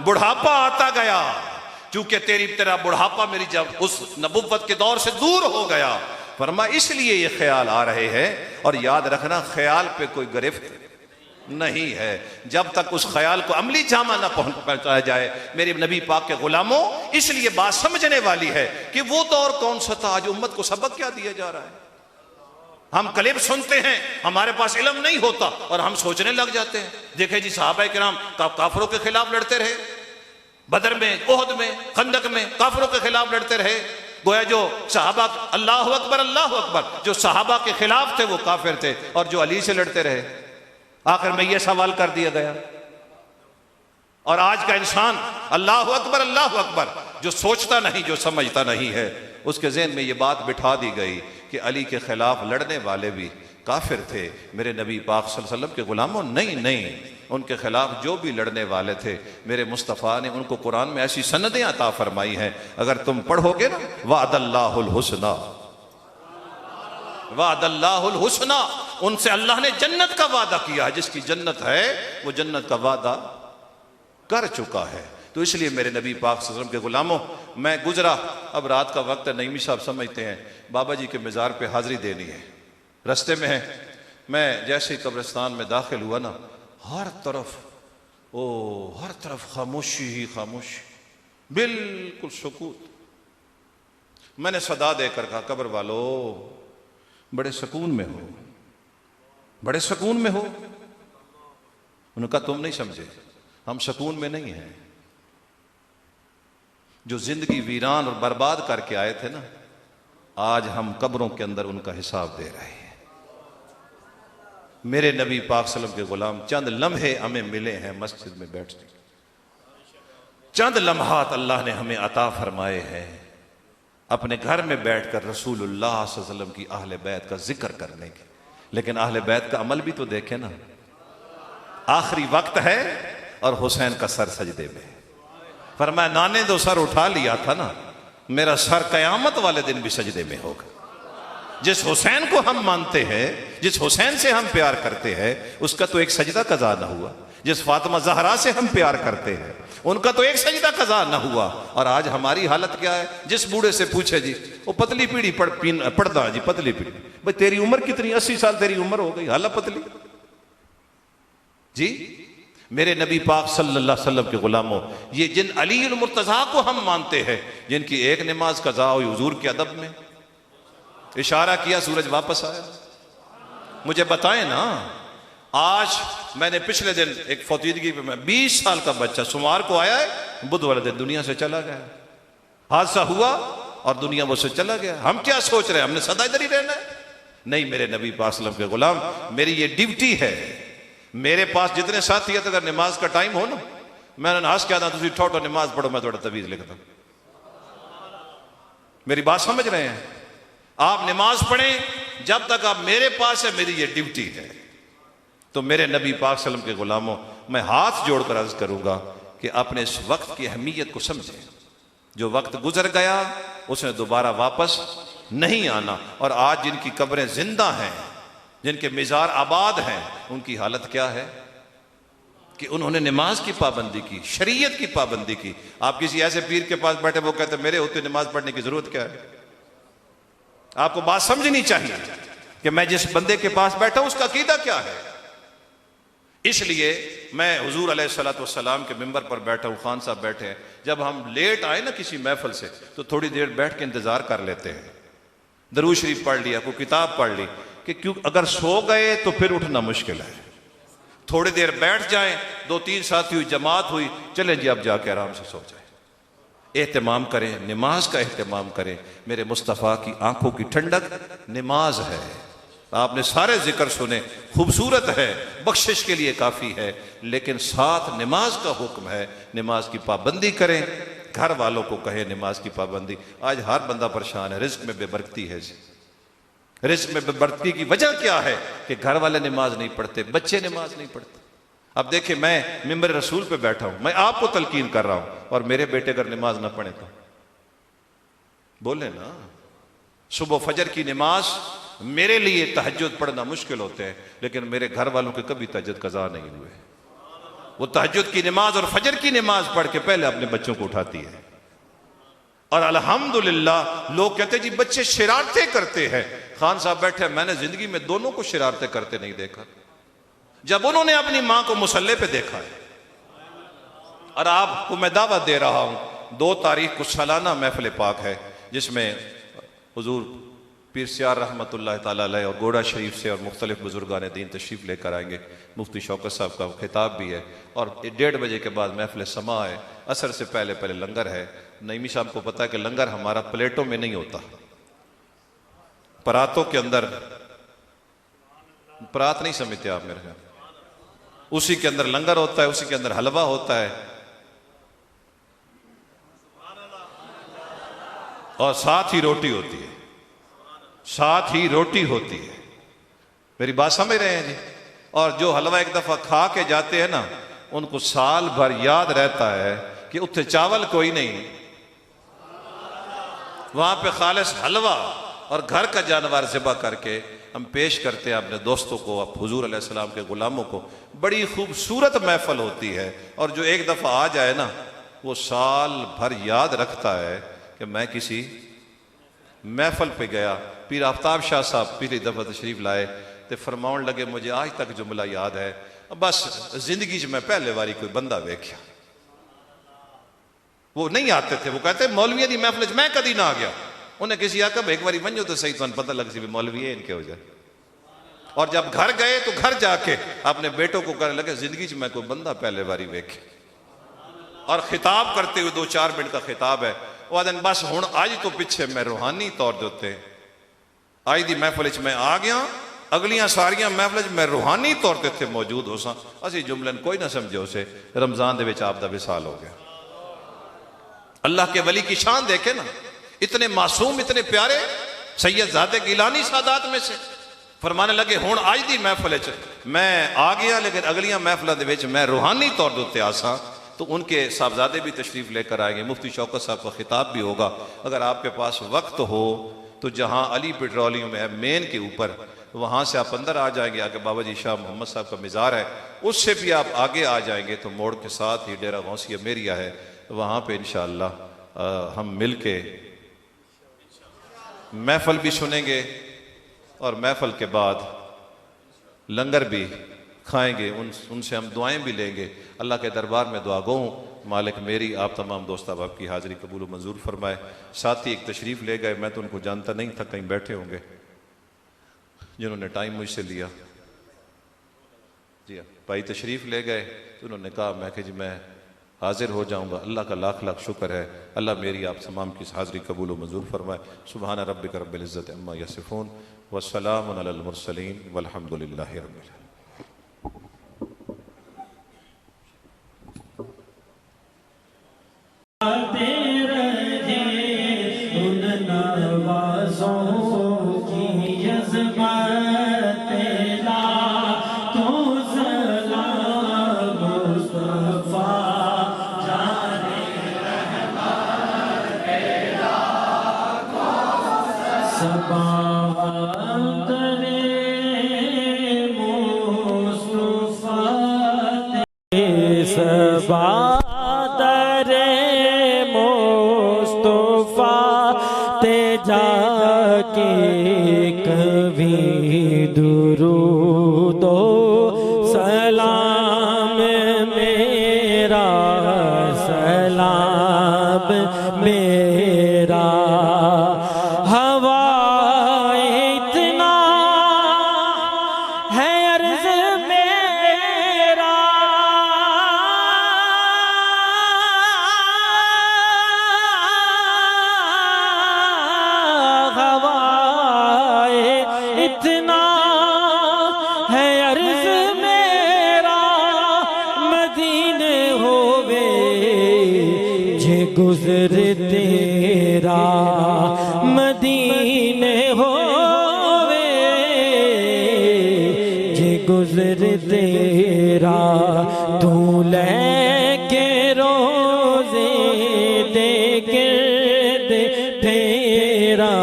बुढ़ापा आता गया। चूंकि तेरा बुढ़ापा मेरी जब उस नबुव्वत के दौर से दूर हो गया, फरमाया इसलिए ये ख्याल आ रहे हैं। और याद रखना, ख्याल पे कोई गिरफ्त नहीं है जब तक उस ख्याल को अमली जामा ना पहुंचाया जाए। मेरे नबी पाक के गुलामों, इसलिए बात समझने वाली है कि वो दौर कौन सा था, आज उम्मत को सबक क्या दिया जा रहा है। हम क्लिप सुनते हैं, हमारे पास इल्म नहीं होता और हम सोचने लग जाते हैं। देखे जी, सहाबा किराम काफिरों के खिलाफ लड़ते रहे, बदर में, ओहद में, खंदक में काफिरों के खिलाफ लड़ते रहे। गोया जो सहाबा, अल्लाह अकबर, जो सहाबा के खिलाफ थे वो काफिर थे, और जो अली से लड़ते रहे। आखिर में यह सवाल कर दिया गया, और आज का इंसान अल्लाह अकबर जो सोचता नहीं, जो समझता नहीं है, उसके ज़हन में ये बात बिठा दी गई कि अली के खिलाफ लड़ने वाले भी काफिर थे, मेरे नबी पाक सल्लल्लाहु अलैहि वसल्लम के गुलामों नहीं, उनके खिलाफ जो भी लड़ने वाले थे मेरे मुस्तफ़ा ने उनको कुरान में ऐसी सनदें अता फरमाई हैं, अगर तुम पढ़ोगे ना, वादल्लाहुल हुस्ना, वादल्लाहुल हुस्ना, उनसे अल्लाह ने जन्नत का वादा किया है, जिसकी जन्नत है वो जन्नत का वादा कर चुका है। तो इसलिए मेरे नबी पाक सल्लल्लाहु अलैहि वसल्लम के गुलामों, मैं गुजरा, अब रात का वक्त है, नईमी साहब समझते हैं बाबा जी के मज़ार पे हाजिरी देनी है, रास्ते में है, मैं जैसे ही कब्रिस्तान में दाखिल हुआ ना, हर तरफ खामोशी ही खामोशी, बिल्कुल सुकूत। मैंने सदा देकर कहा, कब्र वालों बड़े सुकून में हो, बड़े सुकून में हो। उन्होंने कहा तुम नहीं समझे, हम सुकून में नहीं हैं, जो जिंदगी वीरान और बर्बाद करके आए थे ना, आज हम कब्रों के अंदर उनका हिसाब दे रहे हैं। मेरे नबी पाक सल्लल्लाहु अलैहि वसल्लम के गुलाम, चंद लम्हे हमें मिले हैं मस्जिद में बैठने, चंद लम्हात अल्लाह ने हमें अता फरमाए हैं अपने घर में बैठकर रसूलुल्लाह सल्लल्लाहु अलैहि वसल्लम की अहले बैत का जिक्र करने के। लेकिन अहले बैत का अमल भी तो देखे ना, आखिरी वक्त है और हुसैन का सर सजदे में, फरमाया नाने दो सर उठा लिया था ना, मेरा सर कयामत वाले दिन भी सजदे में होगा। जिस हुसैन को हम मानते हैं, जिस हुसैन से हम प्यार करते हैं, उसका तो एक सजदा कज़ा ना हुआ। जिस फातिमा ज़हरा से हम प्यार करते हैं, उनका तो एक सजदा कज़ा ना हुआ। और आज हमारी हालत क्या है? जिस बूढ़े से पूछे जी, वो पतली पीढ़ी पढ़दा जी, पतली पीढ़ी, भाई तेरी उम्र कितनी? 80 साल तेरी उम्र हो गई, हाला पतली जी। मेरे नबी पाक सल्लल्लाहु अलैहि वसल्लम के गुलामों, ये जिन अली अल मुर्तज़ा को हम मानते हैं, जिनकी एक नमाज कज़ा हुई हुजूर के अदब में, इशारा किया सूरज वापस आया। मुझे बताएं ना, आज मैंने पिछले दिन एक फौतीदगी पे, मैं 20 साल का बच्चा सोमवार को आया है, बुध वाले दिन दुनिया से चला गया, हादसा हुआ और दुनिया वो से चला गया। हम क्या सोच रहे हैं, हमने सदा इधर ही रहना है? नहीं, मेरे नबी पाक सल्लल्लाहु अलैहि वसल्लम के गुलाम, मेरी ये ड्यूटी है। मेरे पास जितने साथी है, अगर नमाज का टाइम हो ना, मैंने हंस के आना, तुम ठोठो नमाज पढ़ो, मैं थोड़ा तवीज लिखता हूं। मेरी बात समझ रहे हैं? आप नमाज पढ़ें जब तक आप मेरे पास है, मेरी ये ड्यूटी है। तो मेरे नबी पाक सल्लल्लाहु अलैहि वसल्लम के गुलामों, मैं हाथ जोड़कर अर्ज करूंगा कि अपने इस वक्त की अहमियत को समझें। जो वक्त गुजर गया उसने दोबारा वापस नहीं आना। और आज जिनकी कब्रें जिंदा हैं, जिनके मिज़ार आबाद हैं, उनकी हालत क्या है कि उन्होंने नमाज की पाबंदी की, शरीयत की पाबंदी की। आप किसी ऐसे पीर के पास बैठे, वो कहते मेरे होते नमाज पढ़ने की जरूरत क्या है? आपको बात समझनी चाहिए कि मैं जिस बंदे के पास बैठा हूं उसका अकीदा क्या है। इसलिए मैं हुजूर अलैहिस्सलातु वस्सलाम के मिंबर पर बैठा हूं, खान साहब बैठे हैं, जब हम लेट आए ना किसी महफिल से, तो थोड़ी देर बैठ के इंतजार कर लेते हैं, दरूद शरीफ पढ़ लिया, कोई किताब पढ़ ली, कि क्यों अगर सो गए तो फिर उठना मुश्किल है। थोड़ी देर बैठ जाएं, 2-3 साथी हुई, जमात हुई, चलें जी अब जाके आराम से सो जाए। एहतमाम करें, नमाज का एहतमाम करें। मेरे मुस्तफ़ा की आंखों की ठंडक नमाज है। आपने सारे जिक्र सुने, खूबसूरत है, बख्शिश के लिए काफ़ी है, लेकिन साथ नमाज का हुक्म है। नमाज की पाबंदी करें, घर वालों को कहें नमाज की पाबंदी। आज हर बंदा परेशान है, रिज्क में बेबरकती है। रिज्क में बेबरकती की वजह क्या है कि घर वाले नमाज नहीं पढ़ते, बच्चे नमाज नहीं पढ़ते। अब देखिए, मैं मिंबर रसूल पे बैठा हूं, मैं आपको तलकीन कर रहा हूं, और मेरे बेटे अगर नमाज ना पढ़े तो बोले ना। सुबह फजर की नमाज मेरे लिए तहज्जुद पढ़ना मुश्किल होते हैं, लेकिन मेरे घर वालों के कभी तहज्जुद कज़ा नहीं हुए। वो तहज्जुद की नमाज और फजर की नमाज पढ़ के पहले अपने बच्चों को उठाती है। और अल्हम्दुलिल्लाह लोग कहते हैं जी बच्चे शरारतें करते हैं। खान साहब बैठे, मैंने जिंदगी में दोनों को शरारतें करते नहीं देखा, जब उन्होंने अपनी मां को मुसल्ले पे देखा है। और आपको मैं दावत दे रहा हूं, 2 तारीख को सालाना महफिल पाक है, जिसमें हुजूर पीर सियार रहमतुल्लाह ताला अलैह और गोड़ा शरीफ से और मुख्तलिफ बुजुर्गान दीन तशरीफ़ लेकर आएंगे। मुफ्ती शौकत साहब का खिताब भी है, और 1:30 बजे के बाद महफिल समा है। असर से पहले पहले लंगर है। नईमी साहब को पता है कि लंगर हमारा प्लेटों में नहीं होता, परातों के अंदर, परात नहीं समझते आप मेरे ख्याल, उसी के अंदर लंगर होता है, उसी के अंदर हलवा होता है, और साथ ही रोटी होती है, साथ ही रोटी होती है। मेरी बात समझ रहे हैं जी? और जो हलवा एक दफा खा के जाते हैं ना, उनको साल भर याद रहता है कि उत्थे चावल कोई नहीं, वहां पे खालिस हलवा और घर का जानवर ज़िबा करके हम पेश करते हैं अपने दोस्तों को, अब हुजूर अलैहिस्सलाम के गुलामों को। बड़ी खूबसूरत महफल होती है, और जो एक दफा आ जाए ना, वो साल भर याद रखता है कि मैं किसी महफल पे गया। पीर आफ्ताब शाह साहब पहली दफा तशरीफ लाए तो फरमाउन लगे, मुझे आज तक जुमला याद है, बस जिंदगी मैं पहले बारी कोई बंदा वेख्या। वो नहीं आते थे, वो कहते मौलविया की महफिल मैं कदी ना आ गया। उन्हें किसी आका एक बारी बनो तो सही, तुम पता लग सी भी मौलवी है इनके हो जाए। और जब घर गए तो घर जाके अपने बेटों को कहने लगे, जिंदगी मैं कोई बंदा पहले बारी वेखे। और खिताब करते हुए 2-4 मिनट का खिताब है, वह दिन बस हुण अज तो पिछे मैं रूहानी तौर के उत्ते अज की महफिल मैं आ गया, अगलियां सारियां महफिल मैं रूहानी तौर पर इत्थे मौजूद हो सा। असी जुमलन कोई ना समझो उसे रमजान दे विच आप दा विसाल हो गया। अल्लाह के वली की शान देखे ना, इतने मासूम, इतने प्यारे सैयद ज़ादे गिलानी सादात में से फरमाने लगे, हुण अज की महफिल मैं आ गया, लेकिन अगलियां महफिलों दे विच मैं रूहानी तौर के उत्ते आसा। तो उनके साहबजादे भी तशरीफ लेकर आएंगे, मुफ्ती शौकत साहब का खिताब भी होगा। अगर आपके पास वक्त हो तो जहाँ अली पेट्रोलियम है मेन के ऊपर, वहाँ से आप अंदर आ जाएंगे, आगे बाबा जी शाह मोहम्मद साहब का मज़ार है, उससे भी आप आगे आ जाएंगे तो मोड़ के साथ ही डेरा गौसिया मेरिया है, वहाँ पे इंशाअल्लाह हम मिल के महफल भी सुनेंगे और महफल के बाद लंगर भी खाएंगे, उनसे हम दुआएं भी लेंगे। अल्लाह के दरबार में दुआ गो हूँ, मालिक मेरी आप तमाम दोस्त अब आपकी हाज़िरी कबूल मंजूर फरमाए। साथी एक तशरीफ़ ले गए, मैं तो उनको जानता नहीं था, कहीं बैठे होंगे जिन्होंने टाइम मुझसे लिया। जी हाँ, भाई तशरीफ़ ले गए तो उन्होंने कहा, मैं कि जी मैं हाजिर हो जाऊँगा। अल्लाह का लाख लाख शुक्र है, अल्लाह मेरी आप तमाम की हाज़िरी कबूल मंजूर फरमाए। सुबहान रब्बिक रब्बिल इज़्ज़ति अम्मा यसिफ़ून व सलामुन अलल मुरसलीन वल्हम्दुलिल्लाहि रब्बिल आलमीन। गुजर तेरा मदीने होवे, जे गुजर तेरा तू लेके रोजे दे गिर्द तेरा,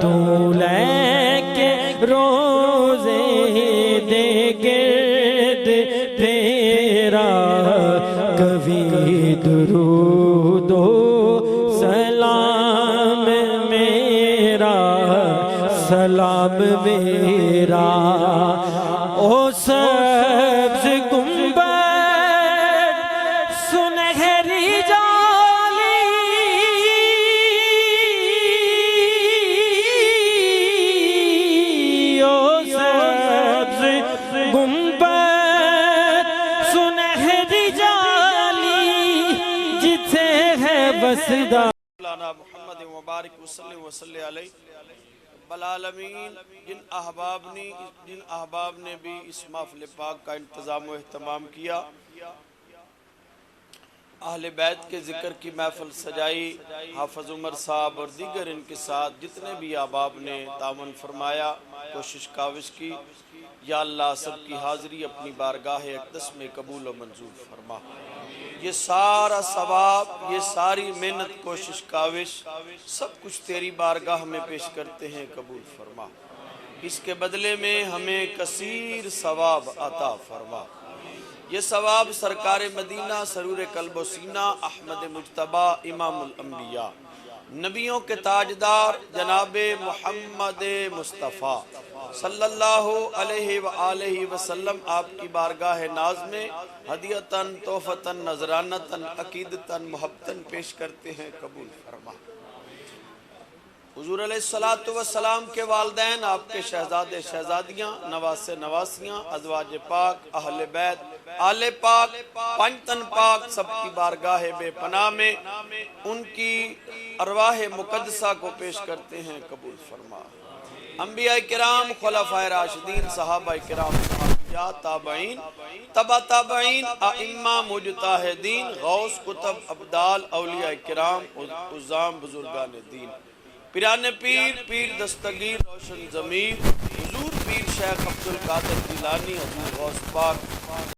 तू लेके रोजे दे गिर्द तेरा, कभी दुरूद सलाम मेरा, सलाम मेरा। ओ सब्ज़ गुंबद सुनहरी जाली, ओ सब्ज़ गुंबद सुनहरी जाली, जिथे है बसदा मोहम्मद मुबारक वसल्लम अलैहि बलालमीन। जिन अहबाब ने भी इस महफ़िल पाक का इंतज़ाम व अहतमाम किया, अहले बैत के ज़िक्र की महफिल सजाई। हाफिज उमर साहब और दीगर इनके साथ जितने भी अहबाब ने तावन फरमाया, कोशिश काविश की, या अल्लाह सबकी हाज़िरी अपनी बारगाह अक़दस में कबूल और मंजूर फरमा। ये सारा सवाब, ये सारी मेहनत, कोशिश काविश सब कुछ तेरी बारगाह में पेश करते हैं, कबूल फरमा। इसके बदले में हमें कसीर सवाब अता फरमा। ये सवाब सरकार मदीना सरूर कल्ब व सीना अहमद मुज्तबा इमामुल अंबिया नबियों के ताजदार जनाबे मोहम्मद मुस्तफ़ा सल्लल्लाहु अलैहि व आलिहि वसल्लम आपकी बारगाह नाज में हदियतन, तोहफतन, नजरानतन, अकीदतन, मोहब्बतन पेश करते हैं, कबूल फरमा। हुजूर अलैहिस्सलातु वस्सलाम के वालिदैन, आपके शहजादे शहजादियाँ, नवासे नवासियाँ, अज़वाज पाक, अहले बैत, आले पाक, पंचतन पाक सबकी बारगाह बेपनाह में उनकी अरवाह मुक़द्दसा को पेश करते हैं, कबूल फरमा। अंबिया किराम, खुलफाए राशिदीन, सहाबा किराम, सहाबिया, ताबईन, तबा ताबईन, आइम्मा, मुजतहिदीन, गौस, कुतुब, अब्दाल, औलिया किराम, उज़्ज़ाम, बुजुर्गान दीन, पिराने पीर, पीर दस्तगीर, रोशन ज़मीर, हुजूर पीर शेख अब्दुल कादिर जिलानी, हुजूर गौस पाक,